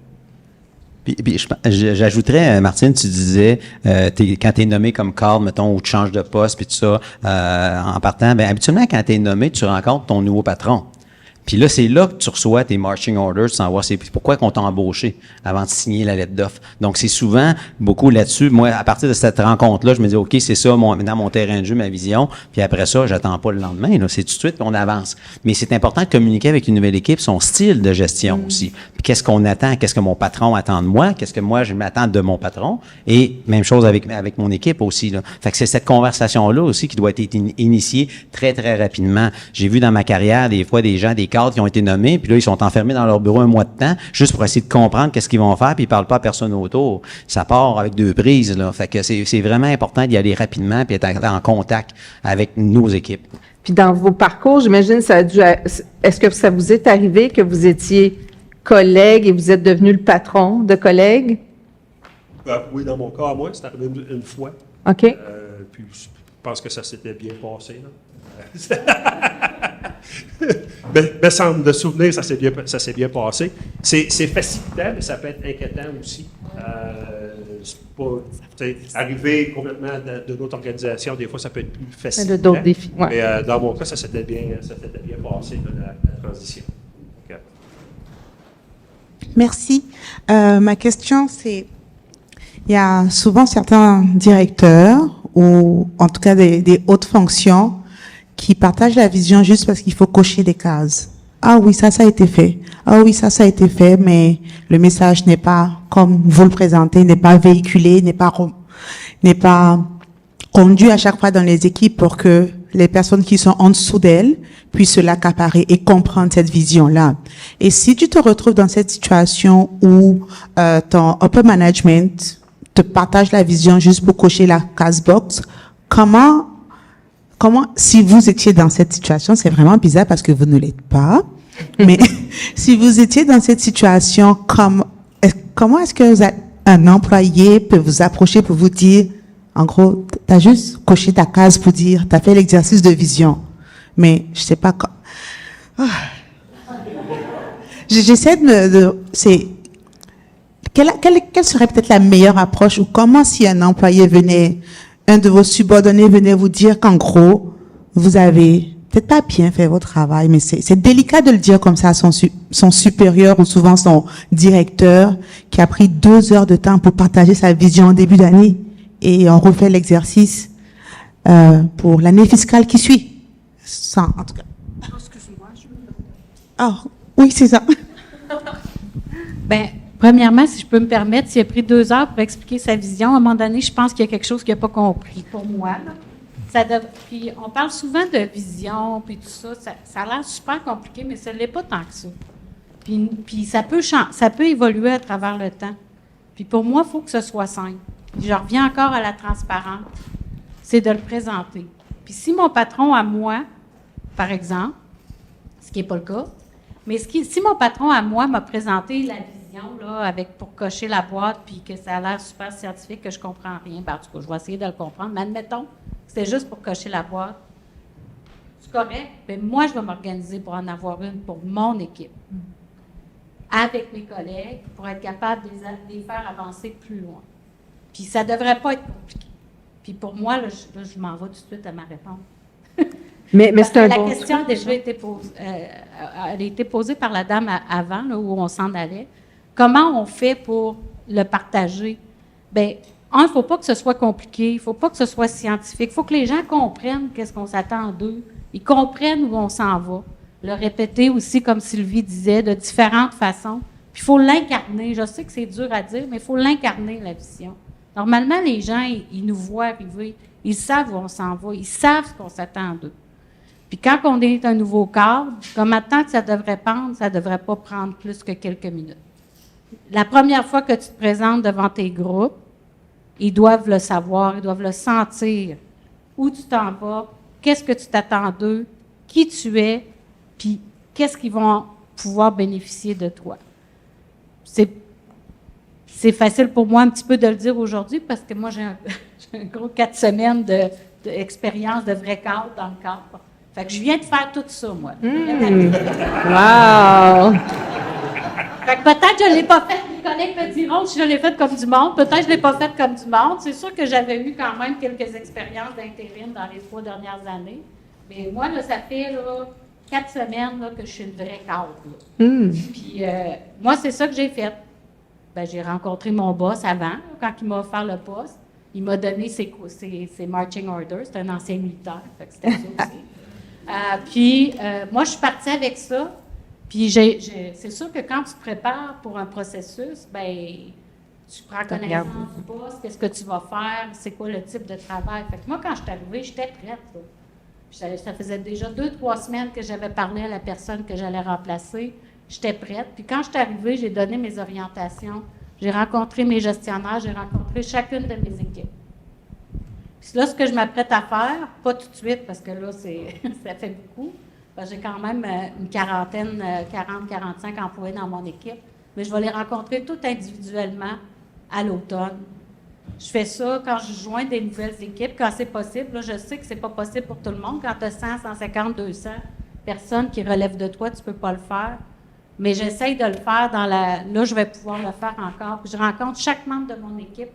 Puis j'ajouterais, Martine, tu disais, quand tu es nommé comme cadre, mettons, ou tu changes de poste, puis tout ça, en partant, habituellement, quand tu es nommé, tu rencontres ton nouveau patron. Puis là, c'est là que tu reçois tes marching orders sans voir c'est pourquoi qu'on t'a embauché avant de signer la lettre d'offre. Donc, c'est souvent beaucoup là-dessus. Moi, à partir de cette rencontre-là, je me dis, OK, c'est ça, maintenant mon terrain de jeu, ma vision. Puis après ça, j'attends pas le lendemain. Là, c'est tout de suite, puis on avance. Mais c'est important de communiquer avec une nouvelle équipe, son style de gestion aussi. Puis qu'est-ce qu'on attend? Qu'est-ce que mon patron attend de moi? Qu'est-ce que moi, je m'attends de mon patron? Et même chose avec mon équipe aussi. Là. Fait que c'est cette conversation-là aussi qui doit être initiée très, très rapidement. J'ai vu dans ma carrière, des fois, des gens, des cadres qui ont été nommés, puis là, ils sont enfermés dans leur bureau un mois de temps, juste pour essayer de comprendre qu'est-ce qu'ils vont faire, puis ils parlent pas à personne autour. Ça part avec 2 prises, là. Fait que c'est vraiment important d'y aller rapidement, puis être en contact avec nos équipes. Puis dans vos parcours, j'imagine, est-ce que ça vous est arrivé que vous étiez collègue et vous êtes devenu le patron de collègues? Oui, dans mon cas, moi, c'est arrivé une fois. OK. Puis je pense que ça s'était bien passé, là. Mais sans de souvenir, ça s'est bien passé. C'est facilitant, mais ça peut être inquiétant aussi. C'est pas, arriver complètement de notre organisation, des fois, ça peut être plus facile. De d'autres défis. Ouais. Mais dans mon cas, ça s'était bien passé, la transition. Okay. Merci. Ma question, c'est, il y a souvent certains directeurs, ou en tout cas des hautes fonctions, qui partagent la vision juste parce qu'il faut cocher des cases. Ah oui, ça a été fait. Ah oui, ça a été fait, mais le message n'est pas comme vous le présentez, n'est pas véhiculé, n'est pas conduit à chaque fois dans les équipes pour que les personnes qui sont en dessous d'elles puissent l'accaparer et comprendre cette vision-là. Et si tu te retrouves dans cette situation où ton upper management te partage la vision juste pour cocher la case box, comment, si vous étiez dans cette situation, c'est vraiment bizarre parce que vous ne l'êtes pas, mais si vous étiez dans cette situation, comment est-ce que un employé peut vous approcher pour vous dire, en gros, t'as juste coché ta case pour dire, t'as fait l'exercice de vision, mais je sais pas quand. J'essaie quelle serait peut-être la meilleure approche, ou comment si un employé un de vos subordonnés venait vous dire qu'en gros, vous avez peut-être pas bien fait votre travail, mais c'est délicat de le dire comme ça à son supérieur ou souvent son directeur qui a pris 2 heures de temps pour partager sa vision en début d'année, et on refait l'exercice pour l'année fiscale qui suit. En tout cas. Excusez-moi. Ah, oui, c'est ça. Bien, premièrement, si je peux me permettre, s'il a pris 2 heures pour expliquer sa vision, à un moment donné, je pense qu'il y a quelque chose qu'il n'a pas compris pour moi. Puis on parle souvent de vision, puis tout ça. Ça a l'air super compliqué, mais ça ne l'est pas tant que ça. Puis ça peut évoluer à travers le temps. Puis pour moi, il faut que ce soit simple. Puis je reviens encore à la transparence. C'est de le présenter. Puis si mon patron à moi, par exemple, ce qui n'est pas le cas, mais si mon patron à moi m'a présenté la vision, question, là, pour cocher la boîte, puis que ça a l'air super scientifique, que je comprends rien. Ben, en tout cas, je vais essayer de le comprendre. Mais admettons que c'était juste pour cocher la boîte. C'est correct. Mais moi, je vais m'organiser pour en avoir une pour mon équipe. Avec mes collègues, pour être capable de les faire avancer plus loin. Puis ça ne devrait pas être compliqué. Puis pour moi, là, je m'en vais tout de suite à ma réponse. Mais c'est un la bon question a truc, déjà été posée, elle a été posée par la dame avant, là, où on s'en allait. Comment on fait pour le partager? Bien, il ne faut pas que ce soit compliqué, il ne faut pas que ce soit scientifique, il faut que les gens comprennent qu'est-ce qu'on s'attend d'eux, ils comprennent où on s'en va. Le répéter aussi, comme Sylvie disait, de différentes façons. Puis il faut l'incarner. Je sais que c'est dur à dire, mais il faut l'incarner, la vision. Normalement, les gens, ils nous voient arriver, ils savent où on s'en va, ils savent ce qu'on s'attend d'eux. Puis quand on est un nouveau cadre, comme maintenant que ça devrait prendre, ça ne devrait pas prendre plus que quelques minutes. La première fois que tu te présentes devant tes groupes, ils doivent le savoir, ils doivent le sentir. Où tu t'en vas, qu'est-ce que tu t'attends d'eux, qui tu es, puis qu'est-ce qu'ils vont pouvoir bénéficier de toi. C'est facile pour moi un petit peu de le dire aujourd'hui parce que moi, j'ai un gros 4 semaines d'expérience de vrai cadre dans le cadre. Fait que je viens de faire tout ça, moi. Wow! Fait que peut-être que je ne l'ai pas fait, mes collègues me diront si je l'ai fait comme du monde. Peut-être que je ne l'ai pas fait comme du monde. C'est sûr que j'avais eu quand même quelques expériences d'intérim dans les 3 dernières années. Mais moi, là, ça fait là, 4 semaines là, que je suis une vraie cadre. Puis moi, c'est ça que j'ai fait. Ben, j'ai rencontré mon boss avant, là, quand il m'a offert le poste. Il m'a donné ses marching orders. C'est un ancien militaire, fait que c'était ça aussi. Puis moi, je suis partie avec ça. Puis c'est sûr que quand tu te prépares pour un processus, ben tu prends connaissance du poste, qu'est-ce que tu vas faire, c'est quoi le type de travail. Fait que moi, quand je suis arrivée, j'étais prête. Là. Ça faisait déjà 2-3 semaines que j'avais parlé à la personne que j'allais remplacer. J'étais prête. Puis quand je suis arrivée, j'ai donné mes orientations. J'ai rencontré mes gestionnaires, j'ai rencontré chacune de mes équipes. Puis là, ce que je m'apprête à faire, pas tout de suite, parce que là, ça fait beaucoup. J'ai quand même une quarantaine, 40-45 employés dans mon équipe, mais je vais les rencontrer tous individuellement à l'automne. Je fais ça quand je joins des nouvelles équipes, quand c'est possible. Là, je sais que c'est pas possible pour tout le monde. Quand tu as 100, 150, 200 personnes qui relèvent de toi, tu peux pas le faire. Mais j'essaye de le faire là, je vais pouvoir le faire encore. Puis je rencontre chaque membre de mon équipe.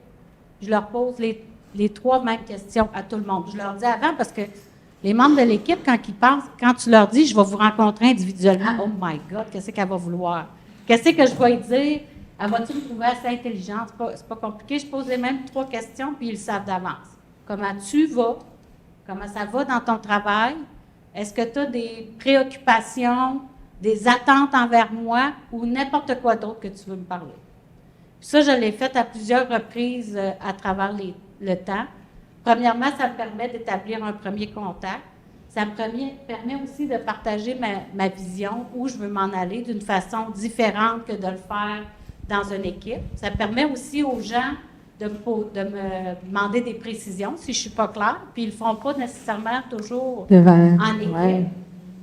Je leur pose les 3 mêmes questions à tout le monde. Je leur dis avant parce que les membres de l'équipe, quand ils pensent, quand tu leur dis « je vais vous rencontrer individuellement », « oh my God, qu'est-ce qu'elle va vouloir? Qu'est-ce que je vais lui dire? Elle va-tu me trouver assez intelligente? C'est pas compliqué. Je pose les mêmes 3 questions, puis ils le savent d'avance. Comment tu vas? Comment ça va dans ton travail? Est-ce que tu as des préoccupations, des attentes envers moi ou n'importe quoi d'autre que tu veux me parler? Puis ça, je l'ai fait à plusieurs reprises à travers le temps. Premièrement, ça me permet d'établir un premier contact. Ça me permet aussi de partager ma vision, où je veux m'en aller d'une façon différente que de le faire dans une équipe. Ça permet aussi aux gens de me demander des précisions si je ne suis pas claire, puis ils ne le font pas nécessairement toujours en équipe. Ouais.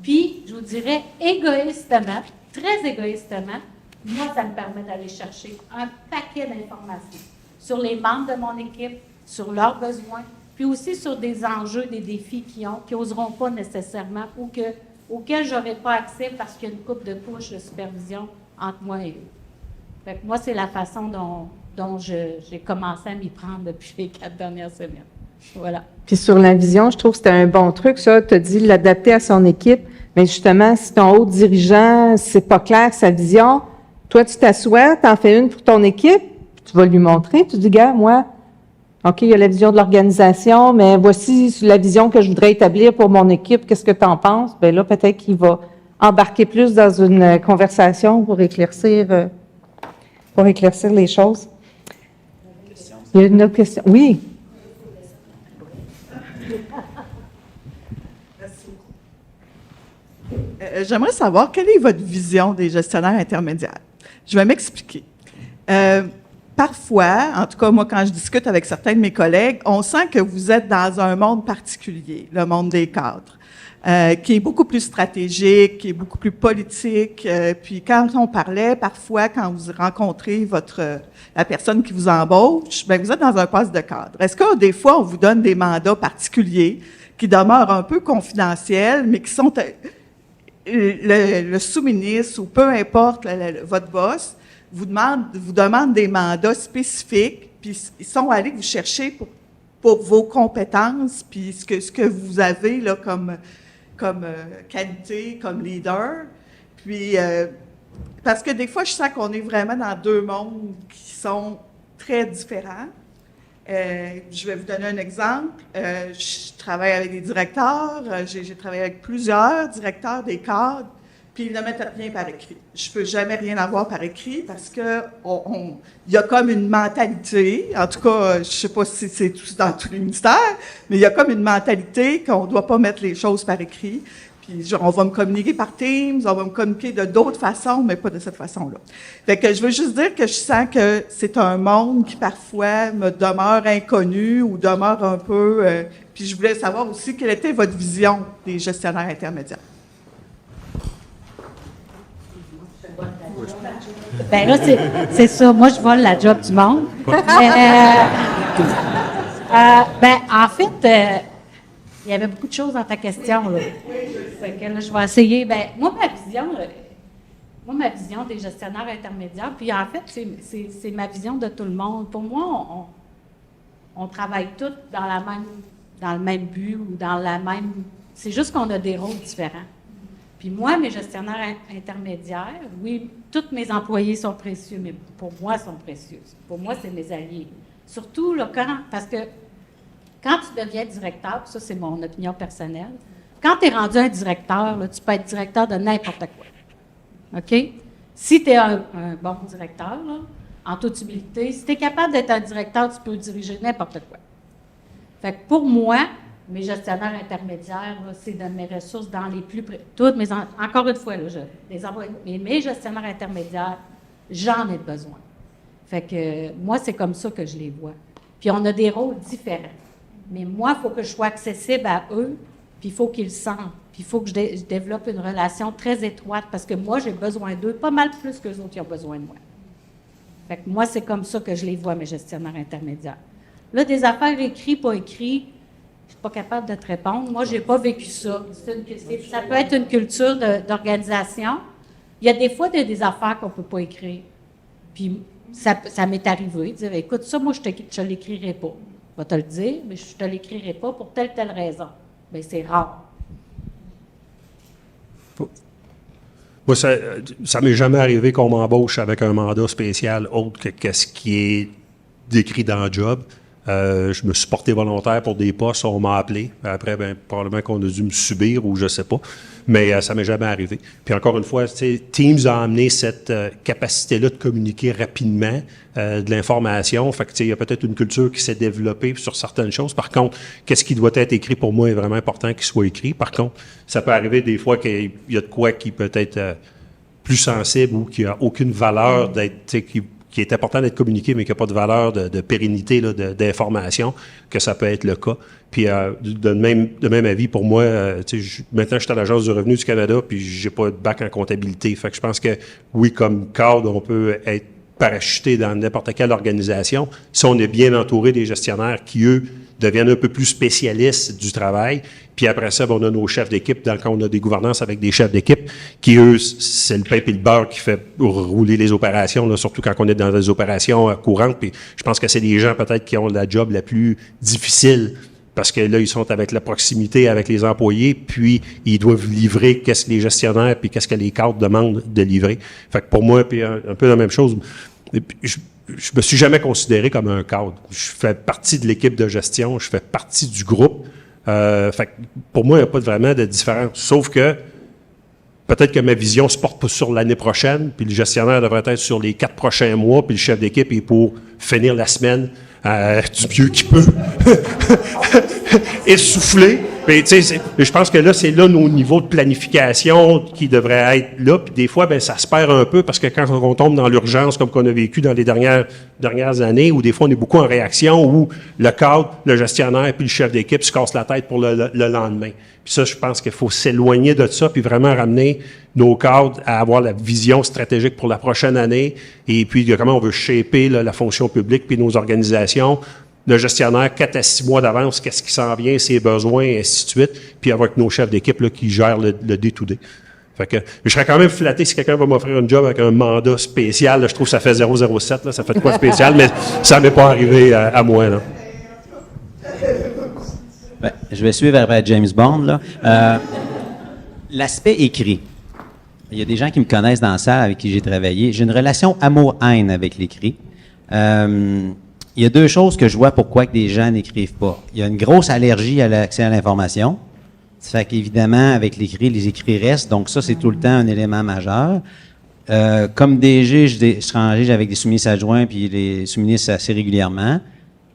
Puis, je vous dirais, égoïstement, très égoïstement, moi, ça me permet d'aller chercher un paquet d'informations sur les membres de mon équipe, sur leurs besoins, puis aussi sur des enjeux, des défis qu'ils n'oseront pas nécessairement ou auxquels je n'aurai pas accès parce qu'il y a une couple de couches de supervision entre moi et eux. Fait que moi, c'est la façon dont j'ai commencé à m'y prendre depuis les 4 dernières semaines. Voilà. Puis sur la vision, je trouve que c'était un bon truc, ça. Tu as dit l'adapter à son équipe. Mais justement, si ton haut dirigeant, c'est pas clair sa vision, toi, tu t'assois, tu en fais une pour ton équipe, tu vas lui montrer, tu dis, gars, moi, OK, il y a la vision de l'organisation, mais voici la vision que je voudrais établir pour mon équipe, qu'est-ce que tu en penses? Bien là, peut-être qu'il va embarquer plus dans une conversation pour éclaircir les choses. Il y a une autre question. Oui? J'aimerais savoir quelle est votre vision des gestionnaires intermédiaires. Je vais m'expliquer. parfois, en tout cas moi quand je discute avec certains de mes collègues, on sent que vous êtes dans un monde particulier, le monde des cadres, qui est beaucoup plus stratégique, qui est beaucoup plus politique. Puis quand on parlait, parfois quand vous rencontrez la personne qui vous embauche, ben vous êtes dans un poste de cadre. Est-ce que des fois on vous donne des mandats particuliers qui demeurent un peu confidentiels, mais qui sont le sous-ministre ou peu importe votre boss vous demande des mandats spécifiques, puis ils sont allés vous chercher pour vos compétences, puis ce que vous avez là comme qualité, comme leader. Puis parce que des fois, je sens qu'on est vraiment dans deux mondes qui sont très différents. Je vais vous donner un exemple. Je travaille avec des directeurs. J'ai travaillé avec plusieurs directeurs des cadres. Puis ils ne mettent rien par écrit. Je ne peux jamais rien avoir par écrit parce que il y a comme une mentalité, en tout cas, je ne sais pas si c'est dans tous les ministères, mais il y a comme une mentalité qu'on ne doit pas mettre les choses par écrit. Puis genre, on va me communiquer par Teams, on va me communiquer de d'autres façons, mais pas de cette façon-là. Fait que je veux juste dire que je sens que c'est un monde qui parfois me demeure inconnu ou demeure un peu... puis je voulais savoir aussi quelle était votre vision des gestionnaires intermédiaires. Ben là, c'est ça. Moi, je vole la job du monde. En fait, il y avait beaucoup de choses dans ta question, là. Fait que là, je vais essayer. Moi, ma vision des gestionnaires intermédiaires, puis en fait, c'est ma vision de tout le monde. Pour moi, on travaille tous dans le même but ou dans la même... C'est juste qu'on a des rôles différents. Puis moi, mes gestionnaires intermédiaires, oui, tous mes employés sont précieux, mais pour moi, ils sont précieux. Pour moi, c'est mes alliés. Surtout, là, parce que quand tu deviens directeur, ça, c'est mon opinion personnelle, quand tu es rendu un directeur, là, tu peux être directeur de n'importe quoi. OK? Si tu es un bon directeur, là, en toute humilité, si tu es capable d'être un directeur, tu peux diriger n'importe quoi. Fait que pour moi, mes gestionnaires intermédiaires, là, c'est de mes ressources dans les plus... encore une fois, là, mes gestionnaires intermédiaires, j'en ai besoin. Fait que moi, c'est comme ça que je les vois. Puis on a des rôles différents. Mais moi, il faut que je sois accessible à eux, puis il faut qu'ils le sentent. Puis il faut que je développe une relation très étroite, parce que moi, j'ai besoin d'eux, pas mal plus que les autres qui ont besoin de moi. Fait que moi, c'est comme ça que je les vois, mes gestionnaires intermédiaires. Là, des affaires écrites, pas écrites, je ne suis pas capable de te répondre. Moi, je n'ai pas vécu ça. Ça peut être une culture d'organisation. Il y a des fois des affaires qu'on ne peut pas écrire. Puis ça m'est arrivé de dire, écoute, ça, moi, je ne l'écrirai pas. Je vais te le dire, mais je ne te l'écrirai pas pour telle raison. Bien, c'est rare. Moi, ça ne m'est jamais arrivé qu'on m'embauche avec un mandat spécial autre que ce qui est décrit dans le job. Je me suis porté volontaire pour des postes, on m'a appelé. Après, probablement qu'on a dû me subir ou je ne sais pas. Mais ça ne m'est jamais arrivé. Puis encore une fois, Teams a amené cette capacité-là de communiquer rapidement de l'information. Fait que il y a peut-être une culture qui s'est développée sur certaines choses. Par contre, qu'est-ce qui doit être écrit pour moi est vraiment important qu'il soit écrit. Par contre, ça peut arriver des fois qu'il y a de quoi qui peut être plus sensible ou qui n'a aucune valeur d'être... qui est important d'être communiqué, mais qui n'a pas de valeur de pérennité, là, d'information, que ça peut être le cas. Puis, de même avis, pour moi, maintenant, je suis à l'Agence du revenu du Canada, puis j'ai pas de bac en comptabilité. Fait que je pense que, oui, comme cadre, on peut être parachuté dans n'importe quelle organisation si on est bien entouré des gestionnaires qui, eux, deviennent un peu plus spécialistes du travail. Puis après ça, on a nos chefs d'équipe, quand on a des gouvernances avec des chefs d'équipe, qui, eux, c'est le pain et le beurre qui fait rouler les opérations, là, surtout quand on est dans des opérations courantes. Puis je pense que c'est des gens peut-être qui ont la job la plus difficile, parce que là, ils sont avec la proximité avec les employés, puis ils doivent livrer qu'est-ce que les gestionnaires, puis qu'est-ce que les cadres demandent de livrer. Fait que pour moi, puis un peu la même chose, je me suis jamais considéré comme un cadre. Je fais partie de l'équipe de gestion, je fais partie du groupe. Fait que pour moi, il n'y a pas vraiment de différence. Sauf que peut-être que ma vision se porte sur l'année prochaine, puis le gestionnaire devrait être sur les 4 prochains mois, puis le chef d'équipe est pour finir la semaine du mieux qu'il peut essoufflé. Puis, je pense que là, c'est là nos niveaux de planification qui devraient être là. Puis des fois, ben ça se perd un peu parce que quand on tombe dans l'urgence, comme qu'on a vécu dans les dernières années, où des fois on est beaucoup en réaction, où le cadre, le gestionnaire puis le chef d'équipe se cassent la tête pour le lendemain. Puis ça, je pense qu'il faut s'éloigner de ça puis vraiment ramener nos cadres à avoir la vision stratégique pour la prochaine année et puis comment on veut shaper la fonction publique puis nos organisations. Le gestionnaire, 4 à 6 mois d'avance, qu'est-ce qui s'en vient, ses besoins, et ainsi de suite, puis avec nos chefs d'équipe là, qui gèrent le day-to-day. Fait que je serais quand même flatté si quelqu'un va m'offrir un job avec un mandat spécial. Là, je trouve que ça fait 007, là, ça fait de quoi spécial, mais ça m'est pas arrivé à moi. Là. Ben, je vais suivre après James Bond. Là. L'aspect écrit. Il y a des gens qui me connaissent dans la salle avec qui j'ai travaillé. J'ai une relation amour-haine avec l'écrit. Il y a 2 choses que je vois pourquoi que des gens n'écrivent pas. Il y a une grosse allergie à l'accès à l'information. Ça fait qu'évidemment, avec l'écrit, les écrits restent. Donc ça, c'est tout le temps un élément majeur. Comme DG, je travaille avec des sous-ministres adjoints puis les sous-ministres assez régulièrement.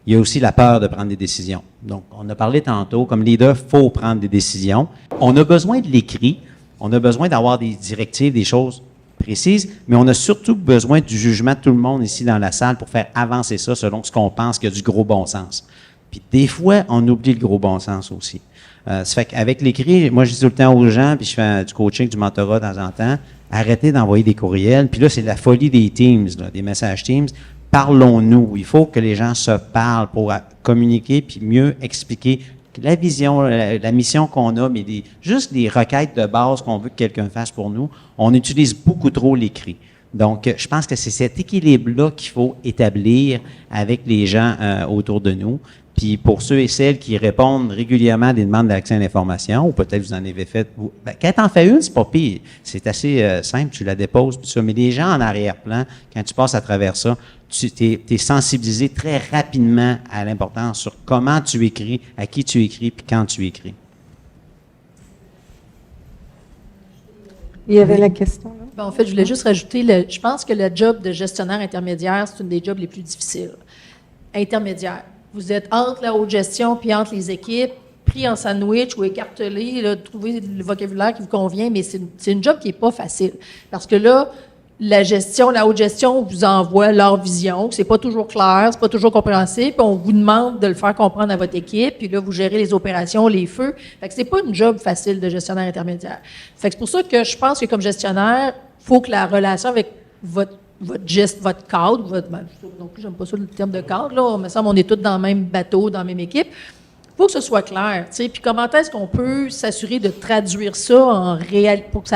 Il y a aussi la peur de prendre des décisions. Donc, on a parlé tantôt, comme leader, il faut prendre des décisions. On a besoin de l'écrit. On a besoin d'avoir des directives, des choses précise, mais on a surtout besoin du jugement de tout le monde ici dans la salle pour faire avancer ça selon ce qu'on pense qu'il y a du gros bon sens. Puis des fois, on oublie le gros bon sens aussi. Ça fait qu'avec l'écrit, moi je dis tout le temps aux gens, puis je fais du coaching, du mentorat de temps en temps, arrêtez d'envoyer des courriels. Puis là, c'est la folie des Teams, là, des messages Teams. Parlons-nous. Il faut que les gens se parlent pour communiquer puis mieux expliquer la vision, la mission qu'on a, mais juste des requêtes de base qu'on veut que quelqu'un fasse pour nous, on utilise beaucoup trop l'écrit. Donc, je pense que c'est cet équilibre-là qu'il faut établir avec les gens autour de nous. Puis pour ceux et celles qui répondent régulièrement à des demandes d'accès à l'information, ou peut-être vous en avez fait, quand t'en fais une, c'est pas pire. C'est assez simple, tu la déposes, tout ça. Mais les gens en arrière-plan, quand tu passes à travers ça, tu t'es sensibilisé très rapidement à l'importance sur comment tu écris, à qui tu écris, puis quand tu écris. Il y avait la question, là? Ben, en fait, je voulais juste rajouter, je pense que le job de gestionnaire intermédiaire, c'est une des jobs les plus difficiles. Intermédiaire. Vous êtes entre la haute gestion puis entre les équipes, pris en sandwich ou écartelé, là, trouver le vocabulaire qui vous convient, mais c'est une job qui n'est pas facile. Parce que là, la haute gestion vous envoie leur vision, c'est pas toujours clair, c'est pas toujours compréhensible, puis on vous demande de le faire comprendre à votre équipe, puis là, vous gérez les opérations, les feux. Fait que c'est pas une job facile de gestionnaire intermédiaire. Fait que c'est pour ça que je pense que comme gestionnaire, faut que la relation avec votre cadre, non plus, j'aime pas ça le terme de cadre, là, me semble on est tous dans le même bateau, dans la même équipe. Il faut que ce soit clair, tu sais. Puis comment est-ce qu'on peut s'assurer de traduire ça en réel, pour que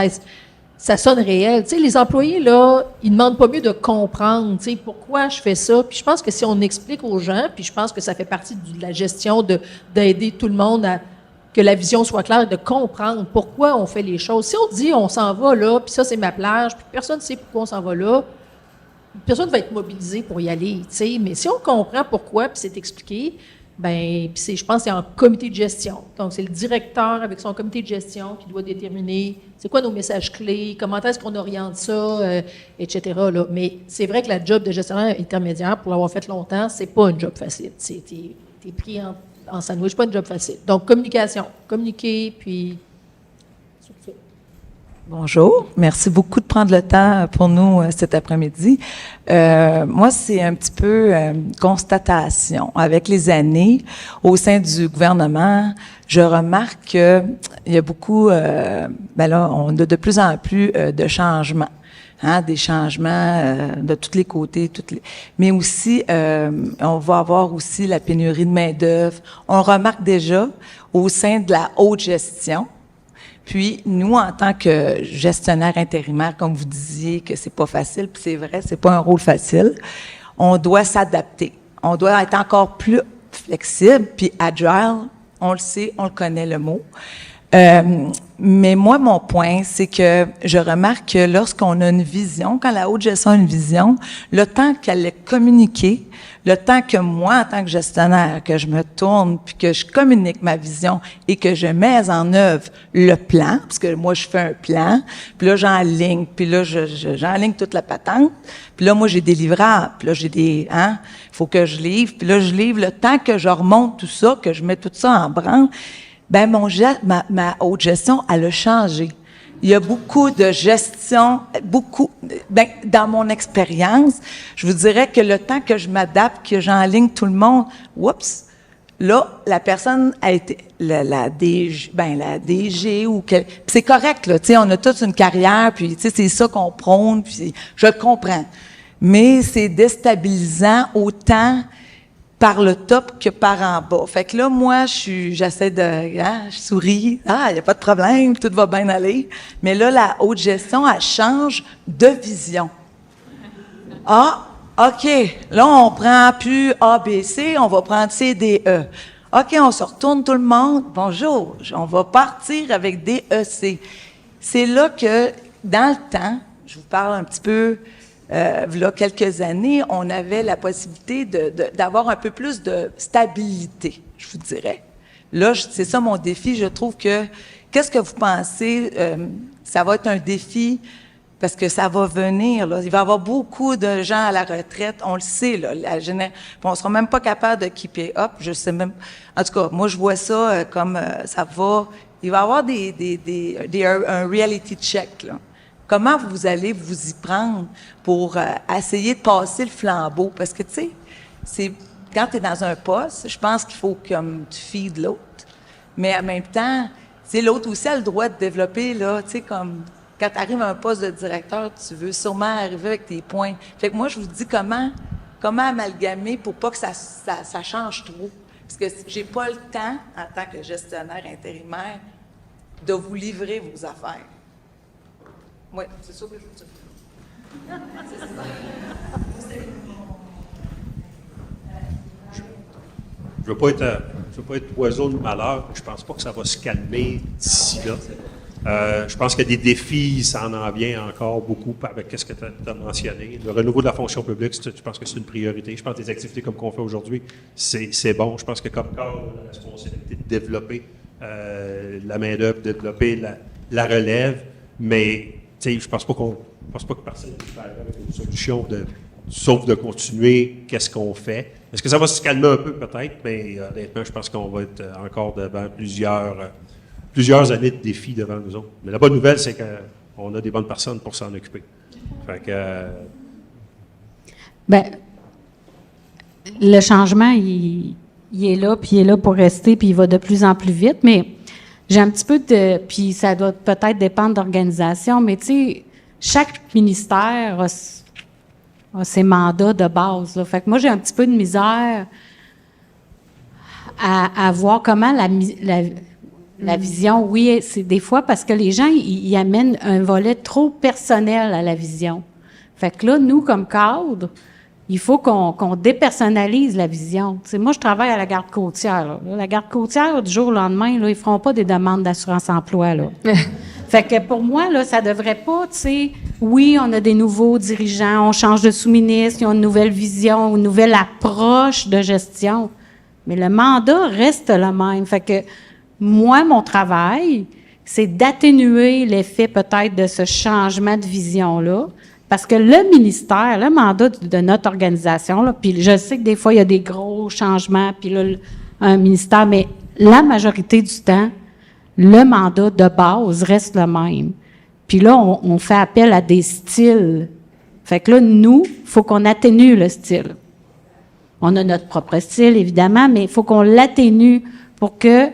ça sonne réel. Tu sais, les employés, là, ils demandent pas mieux de comprendre, tu sais, pourquoi je fais ça. Puis je pense que si on explique aux gens, puis je pense que ça fait partie de la gestion d'aider tout le monde à que la vision soit claire et de comprendre pourquoi on fait les choses. Si on dit on s'en va là, puis ça c'est ma plage, puis personne ne sait pourquoi on s'en va là, personne va être mobilisé pour y aller, tu sais. Mais si on comprend pourquoi, puis c'est expliqué, ben, puis je pense que c'est en comité de gestion. Donc, c'est le directeur avec son comité de gestion qui doit déterminer c'est quoi nos messages clés, comment est-ce qu'on oriente ça, etc. Là. Mais c'est vrai que la job de gestionnaire intermédiaire, pour l'avoir fait longtemps, c'est pas un job facile. T'es pris en sandwich, pas un job facile. Donc, communication. Communiquer, puis... Bonjour. Merci beaucoup de prendre le temps pour nous cet après-midi. Moi, c'est un petit peu constatation. Avec les années, au sein du gouvernement, je remarque qu'il y a beaucoup, on a de plus en plus de changements. Des changements de tous les côtés, mais aussi on va avoir aussi la pénurie de main-d'œuvre. On remarque déjà au sein de la haute gestion. Puis, nous, en tant que gestionnaire intérimaire, comme vous disiez que c'est pas facile, puis c'est vrai, c'est pas un rôle facile, on doit s'adapter. On doit être encore plus flexible, puis agile, on le sait, on le connaît le mot. Mais moi, mon point, c'est que je remarque que lorsqu'on a une vision, quand la haute gestion a une vision, le temps qu'elle est communiquée, le temps que moi, en tant que gestionnaire, que je me tourne, puis que je communique ma vision et que je mets en œuvre le plan, parce que moi, je fais un plan, puis là, j'enligne, puis là, j'enligne toute la patente, puis là, moi, j'ai des livrables, puis là, il faut que je livre, puis là, je livre le temps que je remonte tout ça, que je mets tout ça en branle. Ben ma haute gestion, elle a changé. Il y a beaucoup de gestion, dans mon expérience, je vous dirais que le temps que je m'adapte, que j'enligne tout le monde, là, la personne a été la DG ou c'est correct là, tu sais, on a toute une carrière, puis tu sais, c'est ça qu'on prône, puis je le comprends. Mais c'est déstabilisant autant par le top que par en bas. Fait que là, moi, j'essaie je souris. Il n'y a pas de problème, tout va bien aller. Mais là, la haute gestion, elle change de vision. OK. Là, on prend plus A, B, C, on va prendre C, D, E. OK, on se retourne tout le monde. Bonjour, on va partir avec D, E, C. C'est là que, dans le temps, je vous parle un petit peu, là, quelques années, on avait la possibilité d'avoir un peu plus de stabilité, je vous dirais. Là, c'est ça mon défi. Je trouve que, qu'est-ce que vous pensez? Ça va être un défi parce que ça va venir, là. Il va y avoir beaucoup de gens à la retraite. On le sait, là. On sera même pas capable de keeper up. Je sais même. En tout cas, moi, je vois ça comme ça va. Il va y avoir un reality check, là. Comment vous allez vous y prendre pour essayer de passer le flambeau? Parce que, tu sais, quand tu es dans un poste, je pense qu'il faut comme tu feeds l'autre. Mais en même temps, tu sais, l'autre aussi a le droit de développer, là, tu sais, comme quand tu arrives à un poste de directeur, tu veux sûrement arriver avec tes points. Fait que moi, je vous dis comment amalgamer pour pas que ça change trop. Parce que j'ai pas le temps, en tant que gestionnaire intérimaire, de vous livrer vos affaires. Oui, c'est ça que je veux dire. Je veux pas être oiseau de malheur. Je pense pas que ça va se calmer d'ici là. Je pense qu'il y a des défis, ça en vient encore beaucoup avec ce que tu as mentionné. Le renouveau de la fonction publique, je pense que c'est une priorité. Je pense que des activités comme qu'on fait aujourd'hui, c'est bon. Je pense que comme cadre, on a la responsabilité de développer la main-d'œuvre, de développer la relève, mais je pense pas que personne ne peut avoir une solution sauf de continuer qu'est-ce qu'on fait. Est-ce que ça va se calmer un peu peut-être, mais honnêtement, je pense qu'on va être encore devant plusieurs années de défis devant nous autres. Mais la bonne nouvelle, c'est qu'on a des bonnes personnes pour s'en occuper. Fait que, le changement, il est là, puis il est là pour rester, puis il va de plus en plus vite, mais j'ai un petit peu puis ça doit peut-être dépendre d'organisation, mais tu sais, chaque ministère a ses mandats de base, là. Fait que moi, j'ai un petit peu de misère à voir comment la vision, oui, c'est des fois parce que les gens, ils amènent un volet trop personnel à la vision. Fait que là, nous, comme cadre, il faut qu'on dépersonnalise la vision. Tu sais, moi, je travaille à la garde côtière. Là. La garde côtière, du jour au lendemain, là, ils feront pas des demandes d'assurance-emploi. Là. Fait que pour moi, là, ça devrait pas, tu sais, oui, on a des nouveaux dirigeants, on change de sous-ministre, ils ont une nouvelle vision, une nouvelle approche de gestion, mais le mandat reste le même. Fait que moi, mon travail, c'est d'atténuer l'effet peut-être de ce changement de vision-là. Parce que le ministère, le mandat de notre organisation, là, puis je sais que des fois, il y a des gros changements, puis là, un ministère, mais la majorité du temps, le mandat de base reste le même. Puis là, on fait appel à des styles. Fait que là, nous, il faut qu'on atténue le style. On a notre propre style, évidemment, mais il faut qu'on l'atténue pour que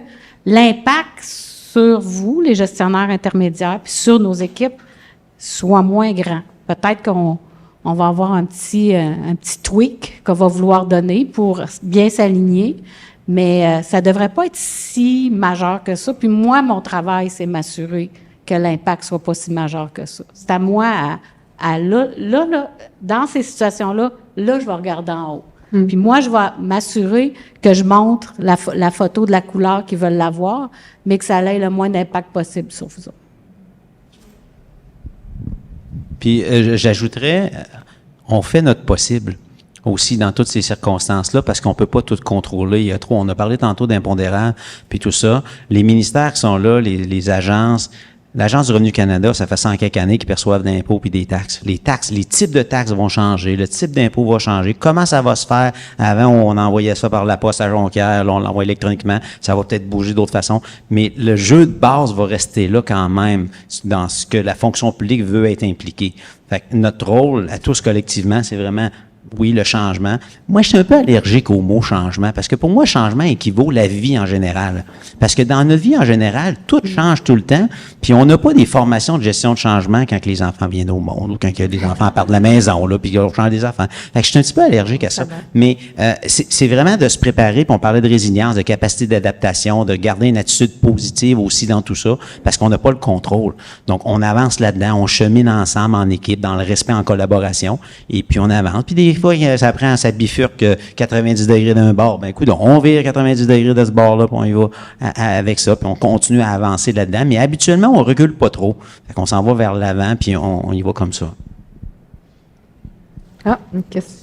l'impact sur vous, les gestionnaires intermédiaires, puis sur nos équipes, soit moins grand. Peut-être qu'on va avoir un petit tweak qu'on va vouloir donner pour bien s'aligner, mais ça ne devrait pas être si majeur que ça. Puis moi, mon travail, c'est m'assurer que l'impact ne soit pas si majeur que ça. C'est à moi, là, dans ces situations-là, là, je vais regarder en haut. Puis moi, je vais m'assurer que je montre la photo de la couleur qu'ils veulent l'avoir, mais que ça ait le moins d'impact possible sur vous autres. Puis j'ajouterais, on fait notre possible aussi dans toutes ces circonstances-là, parce qu'on peut pas tout contrôler. Il y a trop. On a parlé tantôt d'impondérables, puis tout ça. Les ministères qui sont là, les agences. L'Agence du Revenu Canada, ça fait 100 quelques années qu'ils perçoivent d'impôts puis des taxes. Les types de taxes vont changer, le type d'impôt va changer. Comment ça va se faire? Avant, on envoyait ça par la poste à Jonquière, là, on l'envoie électroniquement. Ça va peut-être bouger d'autres façons. Mais le jeu de base va rester là quand même, dans ce que la fonction publique veut être impliquée. Fait que notre rôle, à tous collectivement, c'est vraiment, oui, le changement. Moi, je suis un peu allergique au mot changement, parce que pour moi, changement équivaut la vie en général. Parce que dans notre vie en général, tout change tout le temps, puis on n'a pas des formations de gestion de changement quand les enfants viennent au monde, ou quand les enfants partent de la maison, là, puis on change des enfants. Fait que je suis un petit peu allergique à ça. Mais c'est vraiment de se préparer, puis on parlait de résilience, de capacité d'adaptation, de garder une attitude positive aussi dans tout ça, parce qu'on n'a pas le contrôle. Donc, on avance là-dedans, on chemine ensemble en équipe, dans le respect, en collaboration, et puis on avance. Puis des fois, ça prend, ça bifurque 90 degrés d'un bord. Ben, écoute, on vire 90 degrés de ce bord-là, puis on y va avec ça, puis on continue à avancer là-dedans. Mais habituellement, on recule pas trop. Fait qu'on s'en va vers l'avant, puis on y va comme ça. Ah, une question.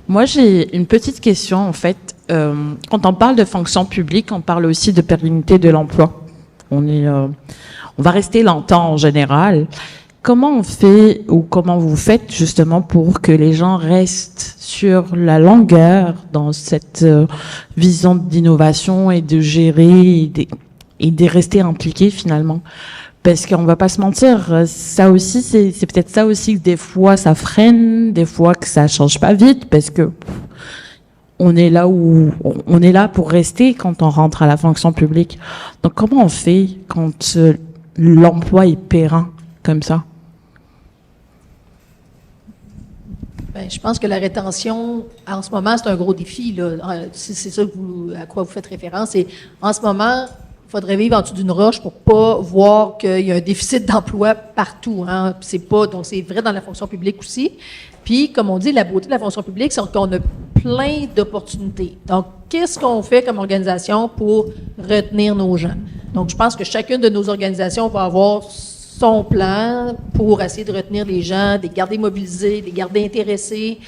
Moi, j'ai une petite question, en fait. Quand on parle de fonction publique, on parle aussi de pérennité de l'emploi. On va rester longtemps en général. Comment on fait, ou comment vous faites justement pour que les gens restent sur la longueur dans cette vision d'innovation et de gérer et de rester impliqués finalement? Parce qu'on va pas se mentir, ça aussi, c'est peut-être ça aussi que des fois ça freine, des fois que ça change pas vite, parce que on est là pour rester quand on rentre à la fonction publique. Donc comment on fait quand l'emploi est périn comme ça? Ben, je pense que la rétention, en ce moment, c'est un gros défi, là. C'est ça à quoi vous faites référence. Et en ce moment, il faudrait vivre en dessous d'une roche pour pas voir qu'il y a un déficit d'emploi partout, hein. Donc c'est vrai dans la fonction publique aussi. Puis, comme on dit, la beauté de la fonction publique, c'est qu'on a plein d'opportunités. Donc, qu'est-ce qu'on fait comme organisation pour retenir nos gens? Donc, je pense que chacune de nos organisations va avoir son plan pour essayer de retenir les gens, de les garder mobilisés, de les garder intéressés.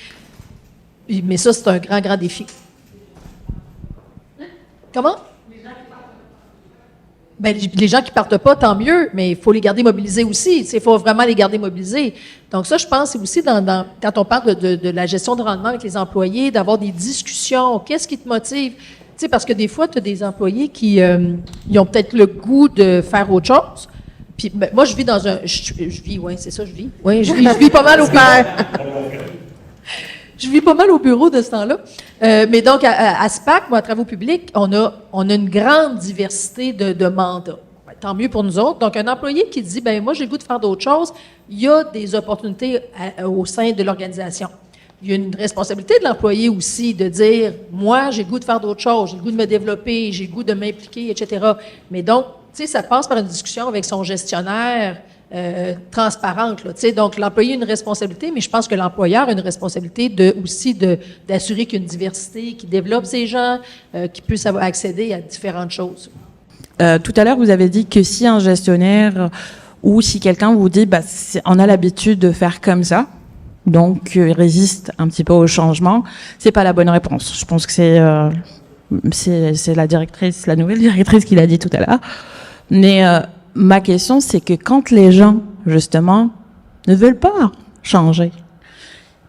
Mais ça, c'est un grand, grand défi. Comment? Ben, les gens qui partent pas, tant mieux, mais il faut les garder mobilisés aussi. Il faut vraiment les garder mobilisés. Donc ça, je pense, c'est aussi quand on parle de la gestion de rendement avec les employés, d'avoir des discussions. Qu'est-ce qui te motive? Tu sais, parce que des fois, tu as des employés qui ils ont peut-être le goût de faire autre chose. Puis ben, moi, je vis dans un... Je vis. Oui, je vis pas mal au bureau. Je vis pas mal au bureau de ce temps-là. Mais donc, à SPAC, moi, à Travaux publics, on a une grande diversité de mandats. Ben, tant mieux pour nous autres. Donc, un employé qui dit, ben moi, j'ai le goût de faire d'autres choses, il y a des opportunités au sein de l'organisation. Il y a une responsabilité de l'employé aussi de dire, moi, j'ai le goût de faire d'autres choses, j'ai le goût de me développer, j'ai le goût de m'impliquer, etc. Mais donc, tu sais, ça passe par une discussion avec son gestionnaire transparente. Là, donc, l'employé a une responsabilité, mais je pense que l'employeur a une responsabilité d'assurer qu'il y a une diversité, qu'il développe ses gens, qu'il puisse accéder à différentes choses. Tout à l'heure, vous avez dit que si un gestionnaire ou si quelqu'un vous dit on a l'habitude de faire comme ça, donc il résiste un petit peu au changement, c'est pas la bonne réponse. Je pense que c'est la nouvelle directrice qui l'a dit tout à l'heure. Mais ma question, c'est que quand les gens, justement, ne veulent pas changer,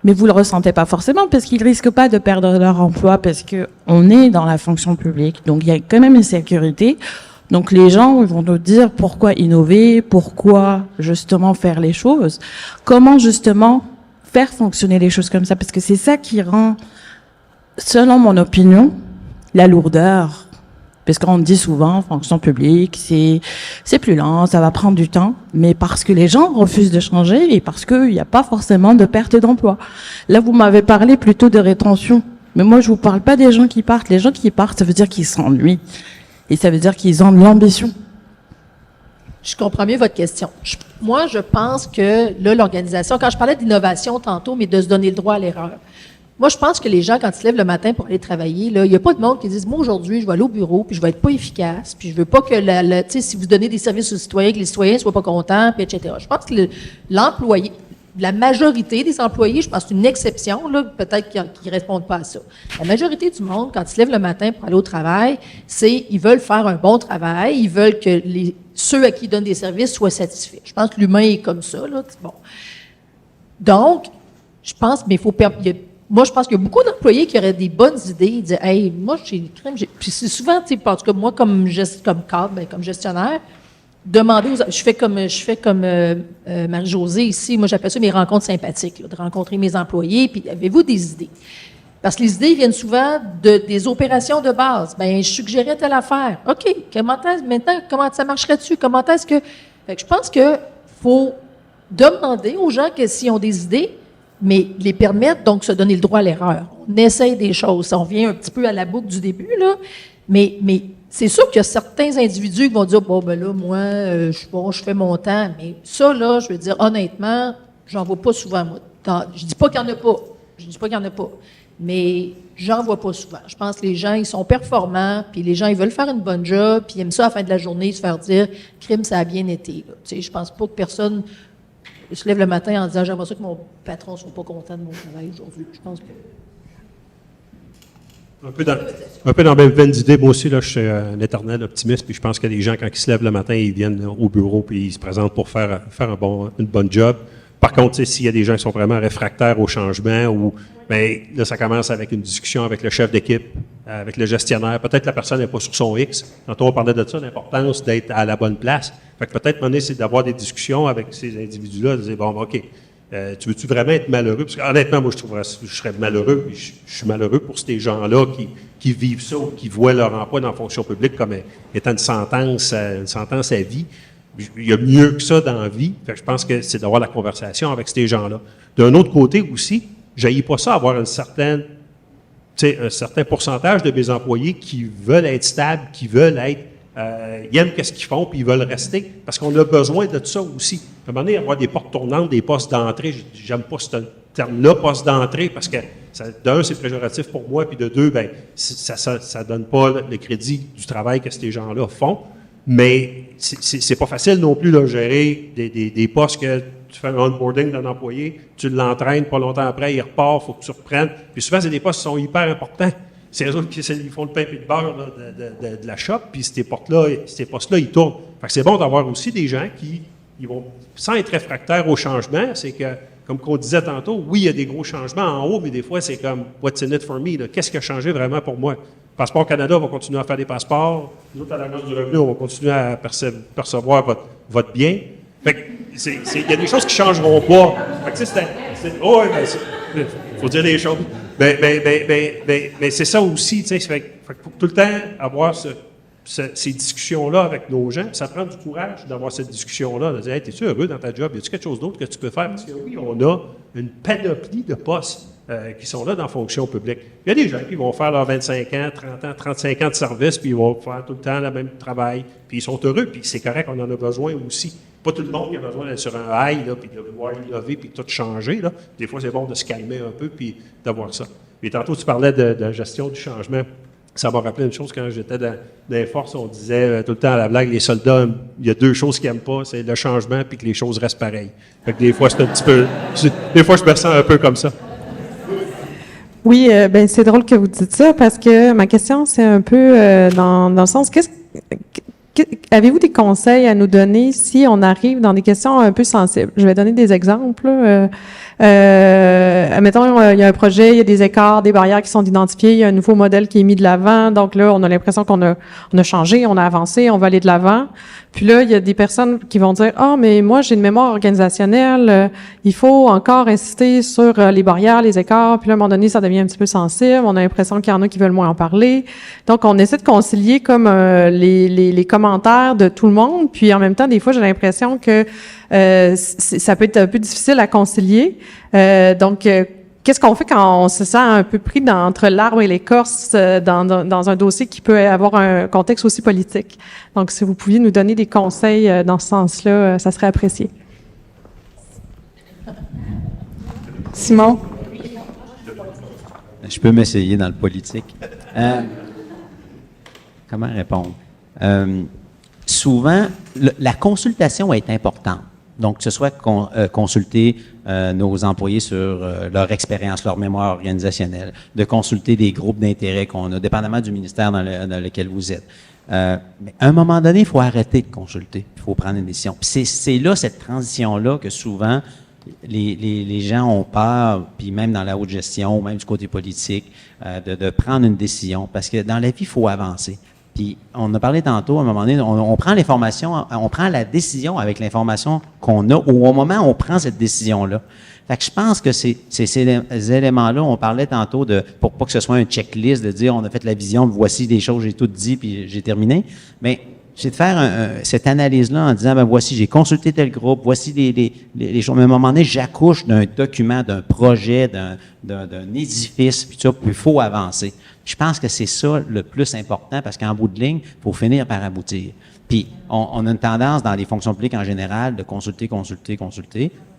mais vous le ressentez pas forcément parce qu'ils risquent pas de perdre leur emploi parce que on est dans la fonction publique, donc il y a quand même une sécurité. Donc les gens vont nous dire pourquoi innover, pourquoi justement faire les choses, comment justement faire fonctionner les choses comme ça, parce que c'est ça qui rend, selon mon opinion, la lourdeur Parce qu'on dit souvent, fonction publique, c'est plus lent, ça va prendre du temps, mais parce que les gens refusent de changer et parce qu'il n'y a pas forcément de perte d'emploi. Là, vous m'avez parlé plutôt de rétention, mais moi, je vous parle pas des gens qui partent. Les gens qui partent, ça veut dire qu'ils s'ennuient et ça veut dire qu'ils ont de l'ambition. Je comprends mieux votre question. Moi, je pense que là, l'organisation, quand je parlais d'innovation tantôt, mais de se donner le droit à l'erreur, moi, je pense que les gens, quand ils se lèvent le matin pour aller travailler, là, il n'y a pas de monde qui disent, moi, aujourd'hui, je vais aller au bureau, puis je vais être pas efficace, puis je veux pas que tu sais, si vous donnez des services aux citoyens, que les citoyens soient pas contents, puis etc. Je pense que l'employé, la majorité des employés, je pense que c'est une exception, là, peut-être qu'ils répondent pas à ça. La majorité du monde, quand ils se lèvent le matin pour aller au travail, ils veulent faire un bon travail, ils veulent que ceux à qui ils donnent des services soient satisfaits. Je pense que l'humain est comme ça, là. Bon. Donc, je pense, mais moi, je pense qu'il y a beaucoup d'employés qui auraient des bonnes idées. Ils disent, hey, moi, puis c'est souvent, tu sais, en tout cas, moi, comme cadre, comme gestionnaire, demander je fais comme Marie-Josée ici, moi, j'appelle ça mes rencontres sympathiques, là, de rencontrer mes employés, puis avez-vous des idées? Parce que les idées viennent souvent des opérations de base. Ben, je suggérais telle affaire. OK, maintenant, comment ça marcherait-tu? Comment est-ce que... Fait que je pense que faut demander aux gens que s'ils ont des idées, mais les permettre, donc se donner le droit à l'erreur. On essaye des choses. On revient un petit peu à la boucle du début, là. Mais c'est sûr qu'il y a certains individus qui vont dire, bon, ben là, moi, je fais mon temps. Mais ça, là, je veux dire, honnêtement, j'en vois pas souvent, moi. Je dis pas qu'il y en a pas. Je dis pas qu'il y en a pas. Mais j'en vois pas souvent. Je pense que les gens, ils sont performants, puis les gens, ils veulent faire une bonne job, puis ils aiment ça à la fin de la journée, se faire dire, crime, ça a bien été, là. Tu sais, je pense pas que personne se lève le matin en disant, j'aimerais ça que mon patron ne soit pas content de mon travail aujourd'hui. Je pense que... Un peu dans la même veine d'idée, moi aussi, là, je suis un éternel optimiste, puis je pense que les gens, quand ils se lèvent le matin, ils viennent au bureau, puis ils se présentent pour faire une bonne job. Par contre, s'il y a des gens qui sont vraiment réfractaires au changement, ou bien là, ça commence avec une discussion avec le chef d'équipe, avec le gestionnaire. Peut-être la personne n'est pas sur son X. Tantôt, on parlait de ça, l'importance d'être à la bonne place. Fait que peut-être, c'est d'avoir des discussions avec ces individus-là, de dire, bon, OK, tu veux-tu vraiment être malheureux? Parce qu'honnêtement, moi, je serais malheureux, puis je suis malheureux pour ces gens-là qui vivent ça, ou qui voient leur emploi dans la fonction publique comme étant une sentence à vie. Il y a mieux que ça dans la vie. Fait que je pense que c'est d'avoir la conversation avec ces gens-là. D'un autre côté aussi, j'haïs pas ça avoir un certain pourcentage de mes employés qui veulent être stables, qui veulent être, ils aiment qu'est-ce qu'ils font, puis ils veulent rester, parce qu'on a besoin de ça aussi. À un moment donné, avoir des portes tournantes, des postes d'entrée, j'aime pas ce terme-là, poste d'entrée, parce que d'un, c'est péjoratif pour moi, puis de deux, ben ça donne pas le crédit du travail que ces gens-là font. Mais c'est pas facile non plus de gérer des postes que tu fais un onboarding d'un employé, tu l'entraînes, pas longtemps après, il repart, il faut que tu reprennes. Puis souvent, c'est des postes qui sont hyper importants. C'est eux autres qui font le pain et le beurre là, de la shop, puis ces postes-là, ils tournent. Fait que c'est bon d'avoir aussi des gens qui ils vont, sans être réfractaires au changement, c'est que, comme qu'on disait tantôt, oui, il y a des gros changements en haut, mais des fois, c'est comme « what's in it for me » ? Qu'est-ce qui a changé vraiment pour moi? Passeport Canada, on va continuer à faire des passeports. Nous autres, à l'Agence du revenu, on va continuer à percevoir votre bien. Fait que il y a des choses qui ne changeront pas. Fait que faut dire des choses. Mais c'est ça aussi, tu sais. Fait que faut tout le temps avoir ces discussions-là avec nos gens. Ça prend du courage d'avoir cette discussion-là, de dire, hey, es-tu heureux dans ta job? Y a-tu quelque chose d'autre que tu peux faire? Parce que oui, on a une panoplie de postes qui sont là dans la fonction publique. Il y a des gens qui vont faire leurs 25 ans, 30 ans, 35 ans de service, puis ils vont faire tout le temps le même travail, puis ils sont heureux, puis c'est correct, on en a besoin aussi. Pas tout le monde qui a besoin d'être sur un high, là, puis de pouvoir innover, puis tout changer. Là. Des fois, c'est bon de se calmer un peu, puis d'avoir ça. Et tantôt, tu parlais de la gestion du changement. Ça m'a rappelé une chose, quand j'étais dans les forces, on disait tout le temps à la blague, les soldats, il y a deux choses qu'ils n'aiment pas, c'est le changement, puis que les choses restent pareilles. Fait que des fois, c'est un petit peu... Des fois, je me sens un peu comme ça. Oui, ben c'est drôle que vous dites ça parce que ma question, c'est un peu dans le sens, avez-vous des conseils à nous donner si on arrive dans des questions un peu sensibles? Je vais donner des exemples. Admettons, il y a un projet, il y a des écarts, des barrières qui sont identifiées, il y a un nouveau modèle qui est mis de l'avant. Donc là, on a l'impression qu'on a changé, on a avancé, on va aller de l'avant. Puis là, il y a des personnes qui vont dire, mais moi, j'ai une mémoire organisationnelle, il faut encore insister sur les barrières, les écarts. Puis là, à un moment donné, ça devient un petit peu sensible. On a l'impression qu'il y en a qui veulent moins en parler. Donc, on essaie de concilier comme les commentaires de tout le monde. Puis en même temps, des fois, j'ai l'impression que ça peut être un peu difficile à concilier. Donc, qu'est-ce qu'on fait quand on se sent un peu pris entre l'arbre et l'écorce dans un dossier qui peut avoir un contexte aussi politique? Donc, si vous pouviez nous donner des conseils dans ce sens-là, ça serait apprécié. Simon? Je peux m'essayer dans le politique. Comment répondre? Souvent, la consultation est importante. Donc, que ce soit consulter nos employés sur leur expérience, leur mémoire organisationnelle, de consulter des groupes d'intérêt qu'on a, dépendamment du ministère dans lequel vous êtes. Mais à un moment donné, il faut arrêter de consulter. Il faut prendre une décision. Puis c'est là, cette transition-là, que souvent, les gens ont peur, puis même dans la haute gestion, même du côté politique, de prendre une décision. Parce que dans la vie, il faut avancer. Puis, on a parlé tantôt, à un moment donné, on prend l'information, on prend la décision avec l'information qu'on a au moment où on prend cette décision-là. Fait que je pense que ces éléments-là, on parlait tantôt pour pas que ce soit un checklist, de dire on a fait la vision, voici des choses, j'ai tout dit, puis j'ai terminé. Mais c'est de faire cette analyse-là en disant, voici, j'ai consulté tel groupe, voici les choses. Mais à un moment donné, j'accouche d'un document, d'un projet, d'un édifice, puis ça, puis il faut avancer. Je pense que c'est ça le plus important, parce qu'en bout de ligne, il faut finir par aboutir. Puis, on a une tendance dans les fonctions publiques en général de consulter,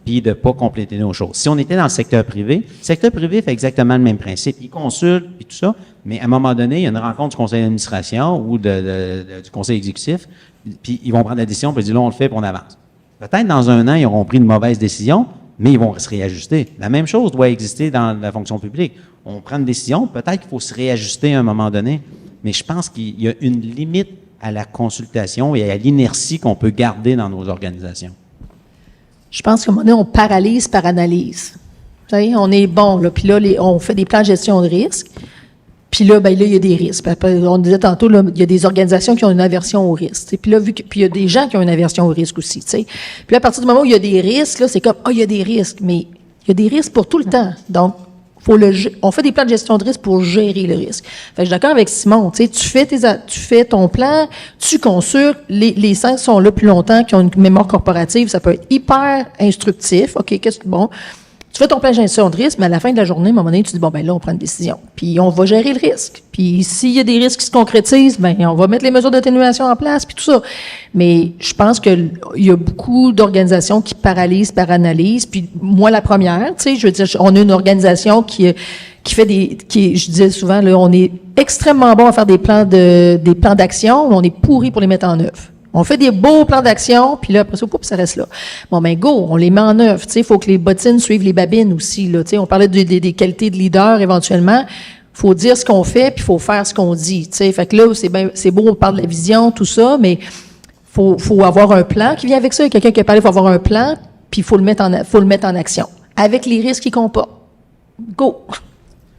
puis de pas compléter nos choses. Si on était dans le secteur privé fait exactement le même principe. Il consulte, puis tout ça, mais à un moment donné, il y a une rencontre du conseil d'administration ou du conseil exécutif, puis ils vont prendre la décision, puis ils disent là, on le fait, puis on avance. Peut-être dans un an, ils auront pris une mauvaise décision, mais ils vont se réajuster. La même chose doit exister dans la fonction publique. On prend une décision, peut-être qu'il faut se réajuster à un moment donné, mais je pense qu'il y a une limite à la consultation et à l'inertie qu'on peut garder dans nos organisations. Je pense qu'à un moment donné, on paralyse par analyse. Vous savez, on est bon, là, puis là, on fait des plans de gestion de risque, puis là, il y a des risques. On disait tantôt, là, il y a des organisations qui ont une aversion au risque. Puis là, puis il y a des gens qui ont une aversion au risque aussi. T'sais. Puis là, à partir du moment où il y a des risques, là, c'est comme, il y a des risques, mais il y a des risques pour tout le temps. Donc, on fait des plans de gestion de risque pour gérer le risque. Fait que je suis d'accord avec Simon, tu fais ton plan, tu consultes, les 5 sont là plus longtemps, qui ont une mémoire corporative, ça peut être hyper instructif. OK, tu fais ton plan de gestion de risque, mais à la fin de la journée, à un moment donné, tu dis, là, on prend une décision. Puis on va gérer le risque. Puis s'il y a des risques qui se concrétisent, on va mettre les mesures d'atténuation en place, puis tout ça. Mais je pense qu'il y a beaucoup d'organisations qui paralysent par analyse. Puis moi, la première, je veux dire, on a une organisation qui fait je disais souvent, là, on est extrêmement bon à faire des plans d'action, mais on est pourri pour les mettre en œuvre. On fait des beaux plans d'action, puis là, après ça, ça reste là. Go, on les met en œuvre. Il faut que les bottines suivent les babines aussi. Là, on parlait des qualités de leader éventuellement. Faut dire ce qu'on fait, puis il faut faire ce qu'on dit. Fait que là, c'est beau, on parle de la vision, tout ça, mais faut avoir un plan qui vient avec ça. Il y a quelqu'un qui a parlé, il faut avoir un plan, puis il faut le mettre en action. Avec les risques qu'il comporte. Go!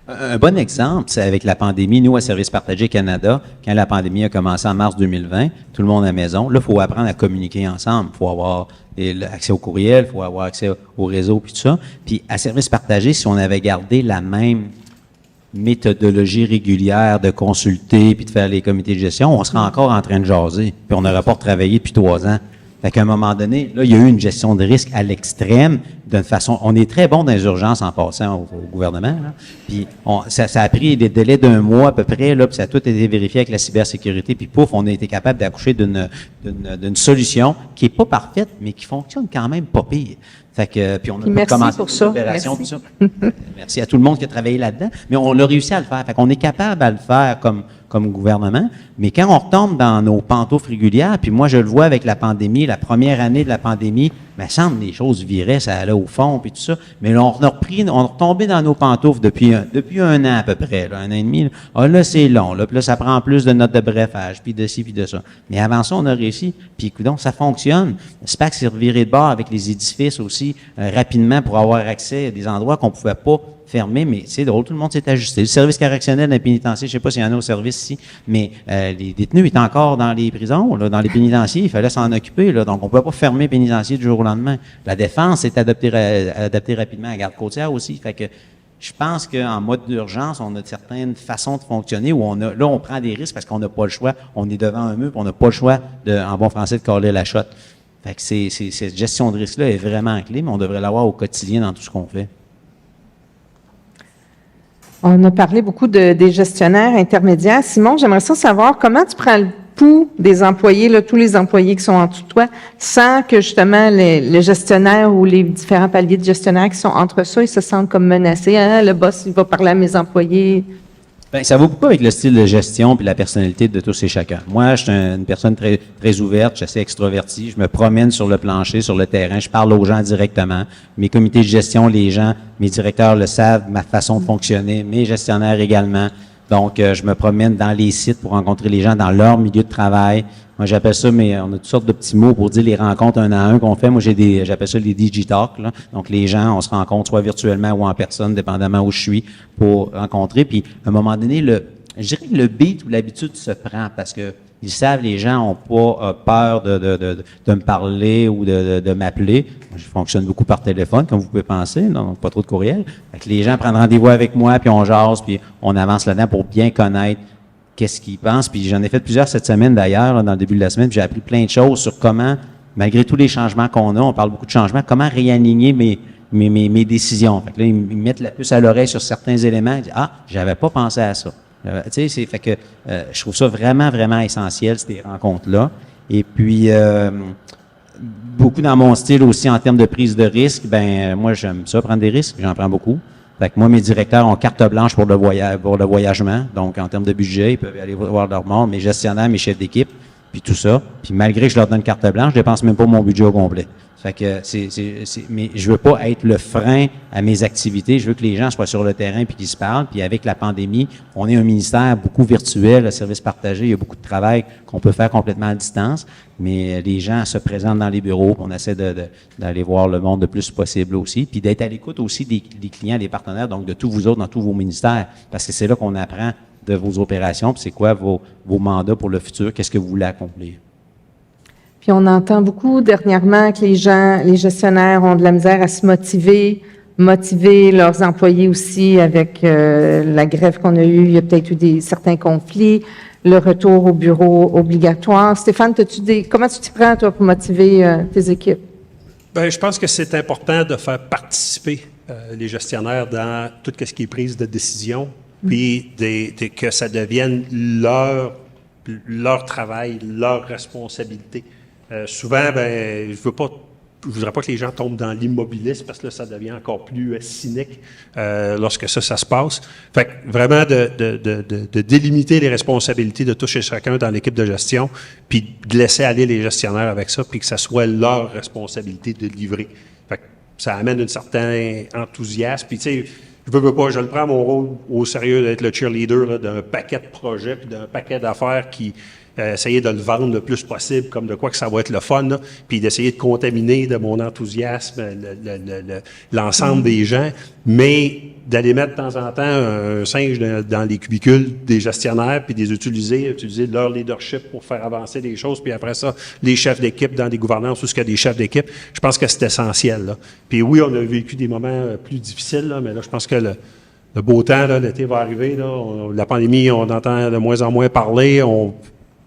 Un bon exemple, c'est avec la pandémie. Nous, à Service Partagé Canada, quand la pandémie a commencé en mars 2020, tout le monde à la maison, là, il faut apprendre à communiquer ensemble. Il faut avoir accès au courriel, il faut avoir accès au réseau, puis tout ça. Puis à Service Partagé, si on avait gardé la même méthodologie régulière de consulter puis de faire les comités de gestion, on serait encore en train de jaser. Puis on n'aurait pas retravaillé depuis 3 ans. Fait qu'à un moment donné, là, il y a eu une gestion de risque à l'extrême, d'une façon. On est très bon dans les urgences en passant au gouvernement, là. Puis ça a pris des délais d'1 mois à peu près, là, puis ça a tout été vérifié avec la cybersécurité, puis pouf, on a été capable d'accoucher d'une solution qui est pas parfaite, mais qui fonctionne quand même pas pire. Fait que, puis on a commencé pour ça. Merci. Tout ça. Merci à tout le monde qui a travaillé là-dedans, mais on a réussi à le faire. Fait qu'on est capable à le faire comme comme gouvernement. Mais quand on retombe dans nos pantoufles régulières, puis moi, je le vois avec la pandémie, la première année de la pandémie, il me semble que les choses viraient, ça allait au fond, puis tout ça. Mais là, on est retombé dans nos pantoufles depuis un an à peu près, là, un an et demi. Là, là c'est long, là, puis là, ça prend plus de notes de brefage, puis de ci, puis de ça. Mais avant ça, on a réussi, puis donc ça fonctionne. SPAC s'est reviré de bord avec les édifices aussi, rapidement, pour avoir accès à des endroits qu'on pouvait pas fermé, mais c'est drôle, tout le monde s'est ajusté. Le service correctionnel d'un pénitencier, je sais pas s'il y en a au service ici, mais les détenus étaient encore dans les prisons, là, dans les pénitenciers, il fallait s'en occuper, là, donc on ne peut pas fermer le pénitencier du jour au lendemain. La défense s'est adaptée rapidement à la garde côtière aussi, fait que je pense qu'en mode d'urgence, on a certaines façons de fonctionner où on prend des risques parce qu'on n'a pas le choix, on est devant un mur, puis on n'a pas le choix, en bon français, de coller la shot. Fait que cette gestion de risque-là est vraiment clé, mais on devrait l'avoir au quotidien dans tout ce qu'on fait. On a parlé beaucoup des gestionnaires intermédiaires. Simon, j'aimerais savoir comment tu prends le pouls des employés, là, tous les employés qui sont en dessous de toi, sans que justement les gestionnaires ou les différents paliers de gestionnaires qui sont entre ça, ils se sentent comme menacés. Hein? Le boss, il va parler à mes employés. Bien, ça va beaucoup avec le style de gestion puis la personnalité de tous et chacun. Moi, je suis une personne très, très ouverte, je suis assez extroverti, je me promène sur le plancher, sur le terrain, je parle aux gens directement. Mes comités de gestion, les gens, mes directeurs le savent, ma façon de fonctionner, mes gestionnaires également. Donc, je me promène dans les sites pour rencontrer les gens dans leur milieu de travail. Moi, j'appelle ça, mais on a toutes sortes de petits mots pour dire les rencontres un à un qu'on fait. Moi, j'appelle ça les Digitalk, là. Donc, les gens, on se rencontre soit virtuellement ou en personne, dépendamment où je suis, pour rencontrer. Puis, à un moment donné, je dirais que le beat ou l'habitude se prend parce que ils savent, les gens ont pas peur de me parler ou de m'appeler. Je fonctionne beaucoup par téléphone, comme vous pouvez penser, donc pas trop de courriel. Fait que les gens prennent rendez-vous avec moi, puis on jase, puis on avance là-dedans pour bien connaître qu'est-ce qu'ils pensent. Puis j'en ai fait plusieurs cette semaine d'ailleurs, là, dans le début de la semaine, puis j'ai appris plein de choses sur comment, malgré tous les changements qu'on a, on parle beaucoup de changements, comment réaligner mes décisions. Fait que là, ils me mettent la puce à l'oreille sur certains éléments, ils disent, j'avais pas pensé à ça. Tu sais, fait que je trouve ça vraiment, vraiment essentiel, ces rencontres-là. Et puis, beaucoup dans mon style aussi en termes de prise de risque, moi, j'aime ça, prendre des risques, j'en prends beaucoup. Fait que moi, mes directeurs ont carte blanche pour le voyagement. Donc, en termes de budget, ils peuvent aller voir leur monde, mes gestionnaires, mes chefs d'équipe, puis tout ça. Puis malgré que je leur donne carte blanche, je dépense même pas mon budget au complet. Fait que mais je veux pas être le frein à mes activités. Je veux que les gens soient sur le terrain puis qu'ils se parlent. Puis avec la pandémie, on est un ministère beaucoup virtuel, le service partagé. Il y a beaucoup de travail qu'on peut faire complètement à distance. Mais les gens se présentent dans les bureaux. On essaie d'aller voir le monde le plus possible aussi. Puis d'être à l'écoute aussi des clients, des partenaires, donc de tous vous autres dans tous vos ministères. Parce que c'est là qu'on apprend de vos opérations. Puis c'est quoi vos mandats pour le futur? Qu'est-ce que vous voulez accomplir? Puis on entend beaucoup dernièrement que les gestionnaires ont de la misère à se motiver leurs employés aussi avec la grève qu'on a eue. Il y a peut-être eu certains conflits, le retour au bureau obligatoire. Stéphane, comment tu t'y prends, toi, pour motiver tes équipes? Bien, je pense que c'est important de faire participer les gestionnaires dans tout ce qui est prise de décision, puis que ça devienne leur travail, leur responsabilité. Souvent, je voudrais pas que les gens tombent dans l'immobilisme parce que là, ça devient encore plus cynique lorsque ça se passe. Fait que vraiment de délimiter les responsabilités de tous et chacun dans l'équipe de gestion, puis de laisser aller les gestionnaires avec ça, puis que ça soit leur responsabilité de livrer. Fait que ça amène un certain enthousiasme. Puis tu sais, je le prends mon rôle au sérieux d'être le cheerleader là, d'un paquet de projets, puis d'un paquet d'affaires qui essayer de le vendre le plus possible, comme de quoi que ça va être le fun, là, puis d'essayer de contaminer de mon enthousiasme l'ensemble des gens, mais d'aller mettre de temps en temps un singe dans les cubicules des gestionnaires, puis utiliser leur leadership pour faire avancer les choses, puis après ça, les chefs d'équipe dans des gouvernances, tout ce qu'il y a des chefs d'équipe, je pense que c'est essentiel. Là. Puis oui, on a vécu des moments plus difficiles, là, mais là, je pense que le beau temps, là, l'été va arriver, là, la pandémie, on entend de moins en moins parler,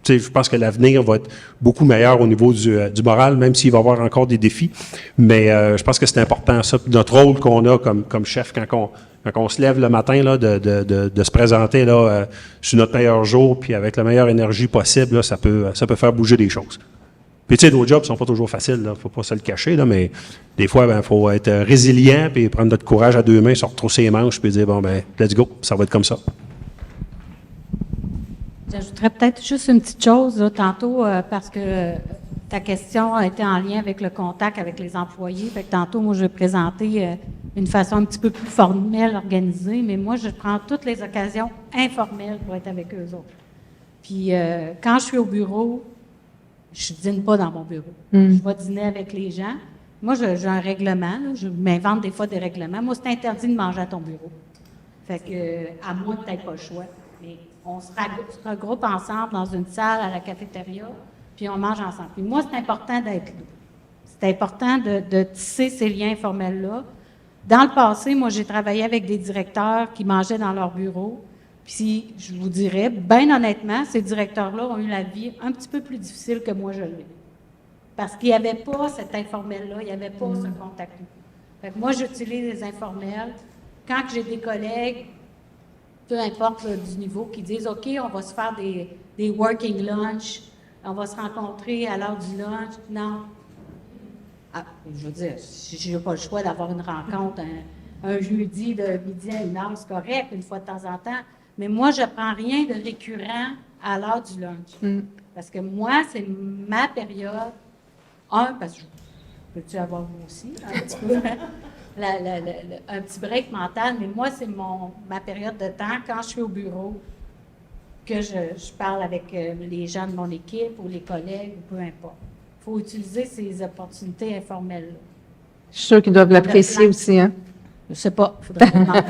je pense que l'avenir va être beaucoup meilleur au niveau du moral, même s'il va y avoir encore des défis. Mais je pense que c'est important, ça. Notre rôle qu'on a comme chef, quand on se lève le matin, là, de se présenter là, sur notre meilleur jour, puis avec la meilleure énergie possible, là, ça peut faire bouger des choses. Puis tu sais, nos jobs sont pas toujours faciles, là, faut pas se le cacher, là, mais des fois, faut être résilient, puis prendre notre courage à deux mains, se retrousser les manches, puis dire, let's go, ça va être comme ça. J'ajouterais peut-être juste une petite chose là, tantôt, parce que ta question a été en lien avec le contact avec les employés. Fait que tantôt, moi, je vais présenter une façon un petit peu plus formelle, organisée, mais moi, je prends toutes les occasions informelles pour être avec eux autres. Puis, quand je suis au bureau, je dîne pas dans mon bureau. Je vais dîner avec les gens. Moi, j'ai un règlement. Là, je m'invente des fois des règlements. Moi, c'est interdit de manger à ton bureau. Fait que, à moins que tu n'aies pas le choix. Mais on se regroupe ensemble dans une salle à la cafétéria, puis on mange ensemble. Puis moi, c'est important d'être là. C'est important de tisser ces liens informels-là. Dans le passé, moi, j'ai travaillé avec des directeurs qui mangeaient dans leur bureau. Puis, je vous dirais, bien honnêtement, ces directeurs-là ont eu la vie un petit peu plus difficile que moi je l'ai. Parce qu'il n'y avait pas cet informel-là, il n'y avait pas ce contact-là. Fait que moi, j'utilise les informels. Quand j'ai des collègues, peu importe là, du niveau, qui disent « OK, on va se faire des working lunch, on va se rencontrer à l'heure du lunch. » Non. Ah, je veux dire, si je n'ai pas le choix d'avoir une rencontre un jeudi de midi à 1h, c'est correct, une fois de temps en temps. Mais moi, je ne prends rien de récurrent à l'heure du lunch. Parce que moi, c'est ma période. Parce que peux-tu avoir moi aussi, un petit peu, un petit break mental, mais moi, c'est ma période de temps quand je suis au bureau, que je parle avec les gens de mon équipe ou les collègues, ou peu importe. Il faut utiliser ces opportunités informelles-là. Je suis sûre qu'ils doivent l'apprécier aussi, hein? Je ne sais pas. Il faudrait demander.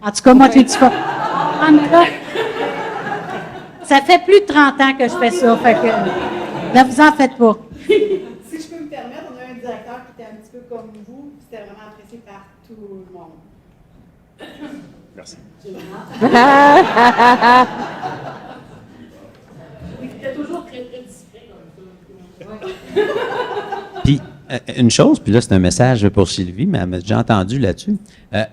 En tout cas, moi, j'ai dit pas. Ah, mais là, ça fait plus de 30 ans que je fais ça, fait que ne vous en faites pas. Si je peux me permettre, on a un directeur qui était un petit peu comme vous, puis c'était vraiment apprécié par tout le monde. Merci. Il était toujours très, très discret comme ça. Puis, une chose, puis là, c'est un message pour Sylvie, mais elle m'a déjà entendu là-dessus.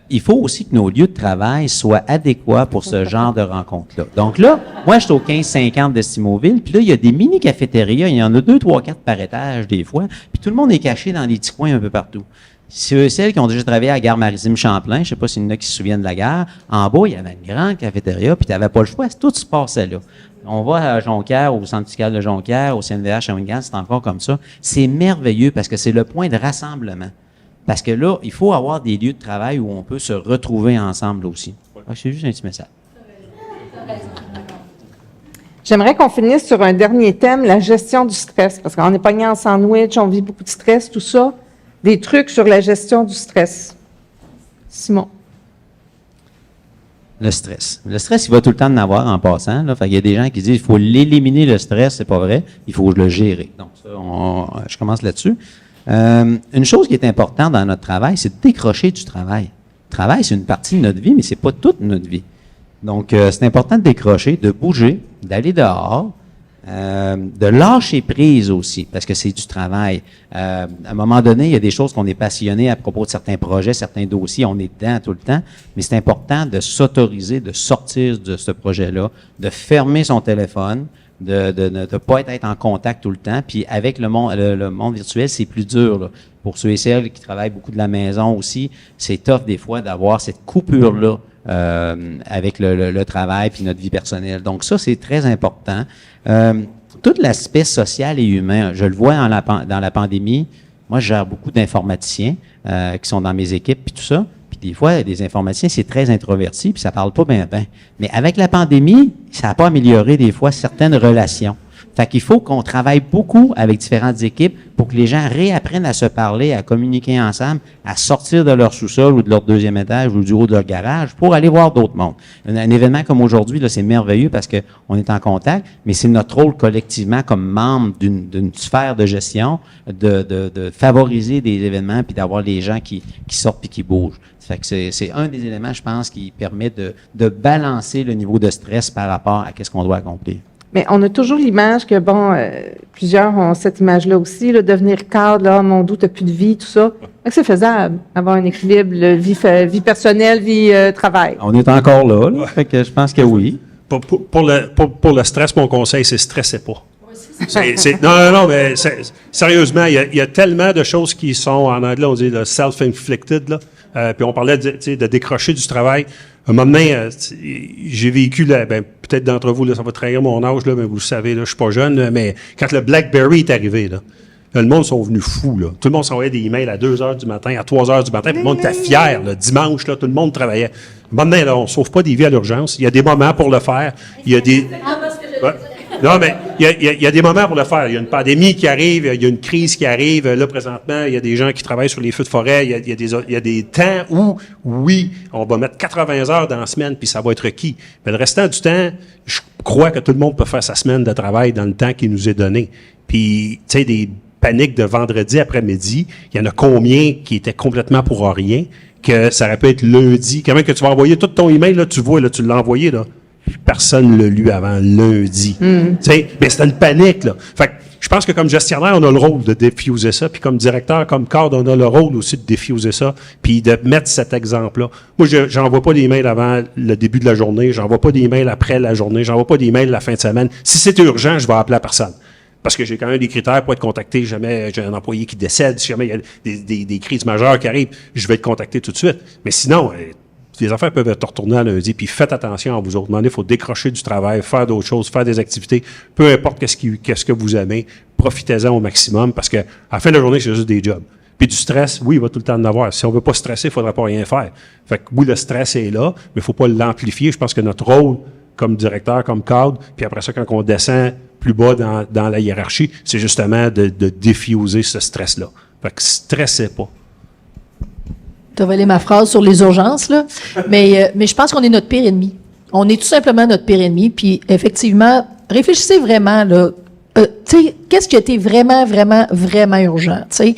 Il faut aussi que nos lieux de travail soient adéquats pour ce genre de rencontre-là. Donc là, moi, je suis au 1550 d'Estimauville, puis là, il y a des mini-cafétérias, il y en a 2, 3, 4 par étage des fois, puis tout le monde est caché dans des petits coins un peu partout. Celles qui ont déjà travaillé à la gare maritime Champlain, je ne sais pas s'il y en a qui se souviennent de la gare, en bas, il y avait une grande cafétéria, puis tu n'avais pas le choix, tout se passait là. On va à Jonquière, au Centre fiscal de Jonquière, au CNVH à Shawinigan, c'est encore comme ça. C'est merveilleux parce que c'est le point de rassemblement. Parce que là, il faut avoir des lieux de travail où on peut se retrouver ensemble aussi. C'est juste un petit message. J'aimerais qu'on finisse sur un dernier thème, la gestion du stress, parce qu'on est pogné en sandwich, on vit beaucoup de stress, tout ça. Des trucs sur la gestion du stress. Simon. Le stress. Le stress, il va tout le temps en avoir en passant. Là. Fait qu'il y a des gens qui disent qu'il faut l'éliminer, le stress. C'est pas vrai. Il faut le gérer. Donc, ça, je commence là-dessus. Une chose qui est importante dans notre travail, c'est de décrocher du travail. Le travail, c'est une partie de notre vie, mais c'est pas toute notre vie. Donc, c'est important de décrocher, de bouger, d'aller dehors, de lâcher prise aussi, parce que c'est du travail. À un moment donné, il y a des choses qu'on est passionné à propos de certains projets, certains dossiers, on est dedans tout le temps, mais c'est important de s'autoriser, de sortir de ce projet-là, de fermer son téléphone, de ne pas être en contact tout le temps. Puis avec le monde virtuel, c'est plus dur, là. Pour ceux et celles qui travaillent beaucoup de la maison aussi, c'est tough des fois d'avoir cette coupure-là avec le travail puis notre vie personnelle. Donc ça, c'est très important. Tout l'aspect social et humain, je le vois dans la pandémie. Moi, je gère beaucoup d'informaticiens qui sont dans mes équipes puis tout ça. Puis des fois, des informaticiens, c'est très introverti puis ça parle pas bien. Mais avec la pandémie, ça n'a pas amélioré des fois certaines relations. Fait qu'il faut qu'on travaille beaucoup avec différentes équipes pour que les gens réapprennent à se parler, à communiquer ensemble, à sortir de leur sous-sol ou de leur deuxième étage ou du haut de leur garage pour aller voir d'autres mondes. Un événement comme aujourd'hui, là, c'est merveilleux parce que on est en contact, mais c'est notre rôle collectivement comme membre d'une sphère de gestion de favoriser des événements puis d'avoir les gens qui sortent puis qui bougent. Fait que c'est un des éléments, je pense, qui permet de balancer le niveau de stress par rapport à ce qu'on doit accomplir. Mais on a toujours l'image que, plusieurs ont cette image-là aussi, là, devenir cadre, là, mon doux, t'as plus de vie, tout ça. C'est faisable, avoir un équilibre, vie personnelle, vie travail. On est encore là. Fait que je pense que oui. Pour le stress, mon conseil, c'est stressez pas. Non, mais sérieusement, il y a tellement de choses qui sont, en anglais, on dit le self-inflicted, là. Puis on parlait de décrocher du travail. un moment donné, j'ai vécu, peut-être d'entre vous, là, ça va trahir mon âge, là, mais vous le savez, là, je suis pas jeune, là, mais quand le BlackBerry est arrivé, là, le monde sont venus fous. Là. Tout le monde s'envoyait des emails à 2 h du matin, à 3 h du matin, puis le monde était fier. Là. Dimanche, là, tout le monde travaillait. Maintenant, là, on ne sauve pas des vies à l'urgence. Il y a des moments pour le faire. Il y a des... Ouais. Non, mais il y a des moments pour le faire. Il y a une pandémie qui arrive, il y a une crise qui arrive. Là, présentement, il y a des gens qui travaillent sur les feux de forêt. Il y a des temps où, oui, on va mettre 80 heures dans la semaine, puis ça va être requis. Mais le restant du temps, je crois que tout le monde peut faire sa semaine de travail dans le temps qui nous est donné. Puis, tu sais, des paniques de vendredi après-midi, il y en a combien qui étaient complètement pour rien, que ça aurait pu être lundi. Quand même que tu vas envoyer tout ton email, là, tu vois, là, tu l'as envoyé, là. Personne ne l'a lu avant lundi. Tu sais, mais c'était une panique, là. Fait que je pense que comme gestionnaire, on a le rôle de diffuser ça, puis comme directeur, comme cadre, on a le rôle aussi de diffuser ça, puis de mettre cet exemple-là. Moi, j'envoie pas d'email avant le début de la journée, j'envoie pas d'email après la journée, j'envoie pas d'email la fin de semaine. Si c'est urgent, je vais appeler la personne. Parce que j'ai quand même des critères pour être contacté. Jamais j'ai un employé qui décède, si jamais il y a des crises majeures qui arrivent, je vais être contacté tout de suite. Mais sinon, les affaires peuvent être retournées à lundi. Puis faites attention à vous autres. Il faut décrocher du travail, faire d'autres choses, faire des activités. Peu importe qu'est-ce que vous aimez, profitez-en au maximum parce que à la fin de la journée, c'est juste des jobs. Puis du stress, oui, il va tout le temps en avoir. Si on veut pas stresser, il faudra pas rien faire. Fait que oui, le stress est là, mais il faut pas l'amplifier. Je pense que notre rôle comme directeur, comme cadre, puis après ça, quand on descend plus bas dans la hiérarchie, c'est justement de diffuser ce stress-là. Fait que stressez pas. Tu as volé ma phrase sur les urgences, là. Mais je pense qu'on est notre pire ennemi. On est tout simplement notre pire ennemi. Puis, effectivement, réfléchissez vraiment, là. Tu sais, qu'est-ce qui a été vraiment, vraiment, vraiment urgent, tu sais?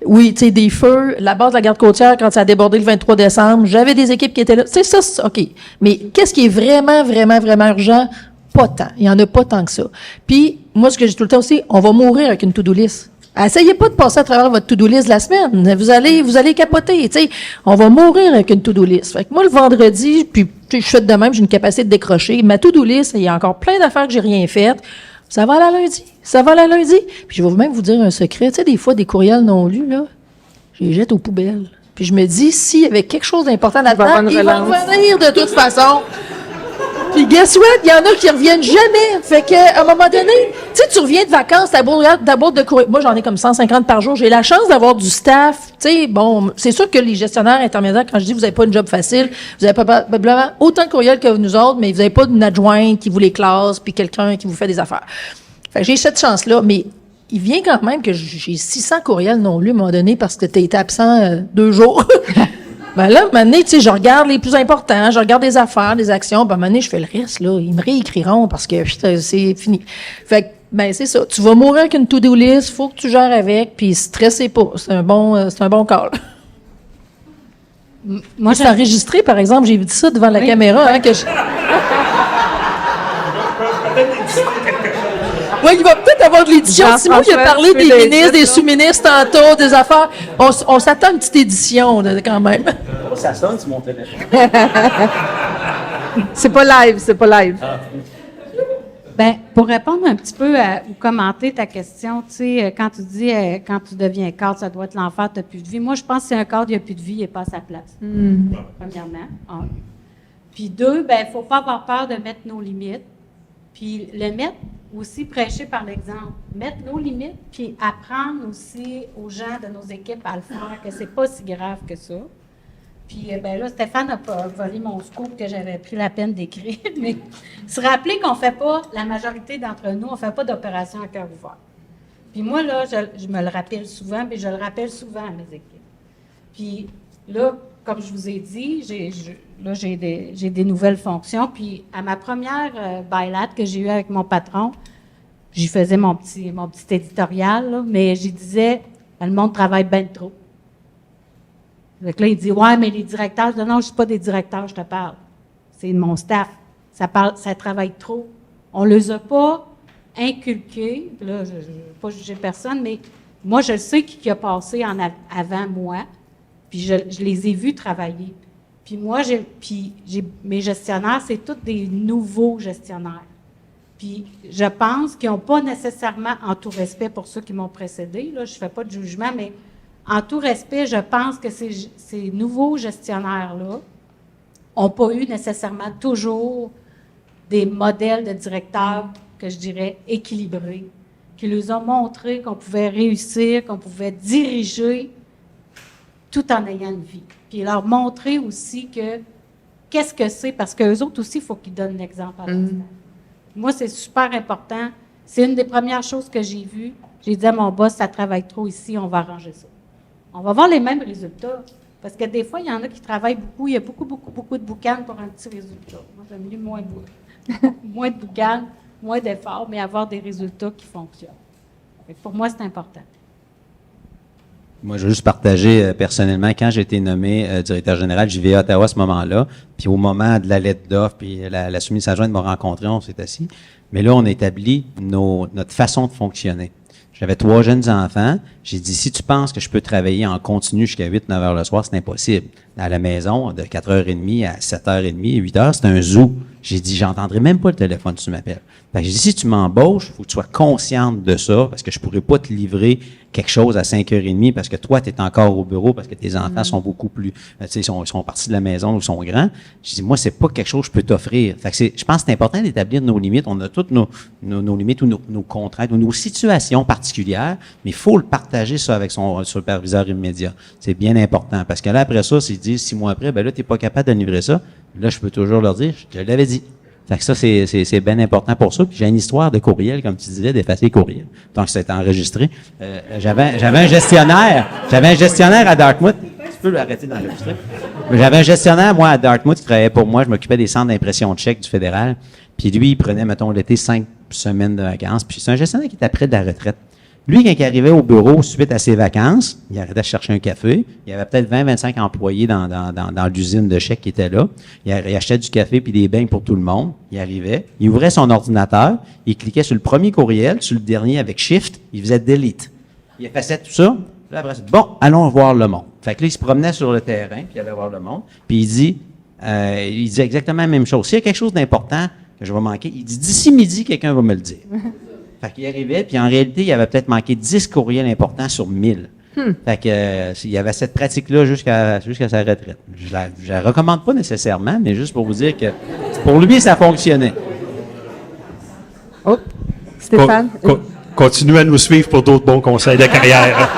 Oui, tu sais, des feux, la base de la garde côtière, quand ça a débordé le 23 décembre, j'avais des équipes qui étaient là. Tu sais, ça, OK. Mais qu'est-ce qui est vraiment, vraiment, vraiment urgent? Pas tant. Il y en a pas tant que ça. Puis, moi, ce que j'ai tout le temps aussi, on va mourir avec une to-do list. Essayez pas de passer à travers votre to-do list de la semaine. Vous allez capoter, tu sais. On va mourir avec une to-do list. Fait que moi, le vendredi, puis je fais de même, j'ai une capacité de décrocher. Ma to-do list, il y a encore plein d'affaires que j'ai rien faites. Ça va aller lundi. Ça va aller lundi. Puis je vais même vous dire un secret. Tu sais, des fois, des courriels non lus, là, je les jette aux poubelles. Puis je me dis, s'il y avait quelque chose d'important là-dedans, ils vont revenir de toute façon. Puis guess what? Il y en a qui reviennent jamais. Fait qu'à un moment donné, tu sais, tu reviens de vacances, ta boîte de courriel. Moi, j'en ai comme 150 par jour. J'ai la chance d'avoir du staff. Tu sais, bon, c'est sûr que les gestionnaires intermédiaires, quand je dis vous n'avez pas une job facile, vous avez probablement autant de courriels que nous autres, mais vous n'avez pas une adjointe qui vous les classe, puis quelqu'un qui vous fait des affaires. Fait que j'ai cette chance-là, mais il vient quand même que j'ai 600 courriels non lus à un moment donné parce que tu as été absent 2 jours. Ben là, à un moment donné, tu sais, je regarde les plus importants, je regarde des affaires, des actions, ben à un moment donné, je fais le reste, là. Ils me réécriront parce que c'est fini. Fait que, ben, c'est ça. Tu vas mourir avec une to-do list, faut que tu gères avec, puis stressez pas. C'est un bon call. Moi, j'ai enregistré, par exemple, j'ai dit ça devant la caméra, hein, que je... Oui, il va peut-être avoir de l'édition. Simon, il a parlé des ministres, des sous-ministres tantôt, des affaires. On s'attend à une petite édition, là, quand même. Ça sonne sur mon téléphone. C'est pas live. Ben, pour répondre un petit peu ou commenter ta question, tu sais, quand tu dis quand tu deviens cadre, ça doit être l'enfer, tu n'as plus de vie. Moi, je pense que c'est un cadre, il n'y a plus de vie, il n'est pas à sa place. Premièrement. Puis 2, ben, il ne faut pas avoir peur de mettre nos limites. Puis le mettre aussi, prêcher par l'exemple. Mettre nos limites, puis apprendre aussi aux gens de nos équipes à le faire, que c'est pas si grave que ça. Puis ben là, Stéphane a volé mon scoop que j'avais pris la peine d'écrire, mais se rappeler qu'on fait pas, la majorité d'entre nous, on fait pas d'opération à cœur ouvert. Puis moi, là, je me le rappelle souvent, puis je le rappelle souvent à mes équipes. Puis là, comme je vous ai dit, j'ai des nouvelles fonctions. Puis à ma première bailade que j'ai eue avec mon patron, j'y faisais mon petit éditorial, là, mais j'y disais, le monde travaille bien trop. Donc là, il dit, ouais, mais les directeurs, je dis, non, je ne suis pas des directeurs, je te parle. C'est mon staff. Ça travaille trop. On ne les a pas inculqués. Là, je ne vais pas juger personne, mais moi, je sais qui a passé avant moi. Puis je les ai vus travailler. Puis moi, mes gestionnaires, c'est tous des nouveaux gestionnaires. Puis je pense qu'ils n'ont pas nécessairement, en tout respect pour ceux qui m'ont précédé, là, je ne fais pas de jugement, mais en tout respect, je pense que ces nouveaux gestionnaires-là, n'ont pas eu nécessairement toujours des modèles de directeurs, que je dirais, équilibrés, qui leur ont montré qu'on pouvait réussir, qu'on pouvait diriger tout en ayant une vie. Puis leur montrer aussi que qu'est-ce que c'est, parce qu'eux autres aussi, il faut qu'ils donnent l'exemple à leur staff. Moi, c'est super important. C'est une des premières choses que j'ai vues. J'ai dit à mon boss, ça travaille trop ici, on va arranger ça. On va avoir les mêmes résultats. Parce que des fois, il y en a qui travaillent beaucoup. Il y a beaucoup de boucan pour un petit résultat. Moi, j'aime mieux moins de boucan, moins d'efforts, mais avoir des résultats qui fonctionnent. Fait que pour moi, c'est important. Moi, je veux juste partager personnellement, quand j'ai été nommé directeur général, j'y vais à Ottawa à ce moment-là, puis au moment de la lettre d'offre, puis la soumise adjointe m'a rencontré, on s'est assis. Mais là, on a établi notre façon de fonctionner. J'avais 3 jeunes enfants. J'ai dit, si tu penses que je peux travailler en continu jusqu'à 8-9 heures le soir, c'est impossible. À la maison, de 4h30 à 7h30, 8h, c'est un zoo. J'ai dit, j'entendrai même pas le téléphone si tu m'appelles. Fait que j'ai dit, si tu m'embauches, il faut que tu sois consciente de ça, parce que je pourrais pas te livrer quelque chose à 5h30 parce que toi, tu es encore au bureau, parce que tes enfants sont beaucoup plus, tu sais, sont partis de la maison ou sont grands. J'ai dit, moi, c'est pas quelque chose que je peux t'offrir. Fait que je pense que c'est important d'établir nos limites. On a toutes nos limites ou nos contraintes ou nos situations particulières, mais il faut le partager ça avec son superviseur immédiat. C'est bien important, parce que là, après ça, s'ils disent 6 mois après, ben là, tu n'es pas capable de livrer ça, là, je peux toujours leur dire, je te l'avais dit. Fait que ça, c'est bien important pour ça. Puis j'ai une histoire de courriel, comme tu disais, d'effacer les courriels. Donc, c'est enregistré. J'avais un gestionnaire à Dartmouth. Tu peux l'arrêter d'enregistrer. J'avais un gestionnaire, moi, à Dartmouth, qui travaillait pour moi. Je m'occupais des centres d'impression de chèques du fédéral. Puis lui, il prenait, mettons, l'été 5 semaines de vacances. Puis c'est un gestionnaire qui était près de la retraite. Lui, quand il arrivait au bureau suite à ses vacances, il arrêtait de chercher un café. Il y avait peut-être 20-25 employés dans l'usine de chèques qui était là. Il achetait du café puis des beignes pour tout le monde. Il arrivait, il ouvrait son ordinateur, il cliquait sur le premier courriel, sur le dernier avec Shift, il faisait Delete. Il effaçait tout ça. Là, après, bon, allons voir le monde. Fait que là, il se promenait sur le terrain, puis il allait voir le monde. Puis il dit exactement la même chose. S'il y a quelque chose d'important que je vais manquer, il dit, d'ici midi, quelqu'un va me le dire. Fait qu'il arrivait, puis en réalité, il avait peut-être manqué 10 courriels importants sur 1000. Fait que il y avait cette pratique-là jusqu'à sa retraite. Je la recommande pas nécessairement, mais juste pour vous dire que pour lui, ça fonctionnait. Oh, Stéphane. Continuez à nous suivre pour d'autres bons conseils de carrière.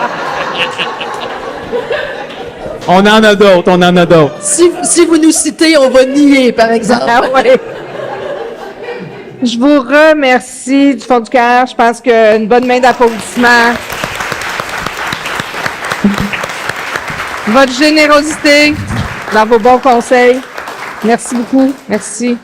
On en a d'autres. Si vous nous citez, on va nier, par exemple. Ah ouais. Je vous remercie du fond du cœur. Je pense qu'une bonne main d'applaudissement. Votre générosité dans vos bons conseils. Merci beaucoup. Merci.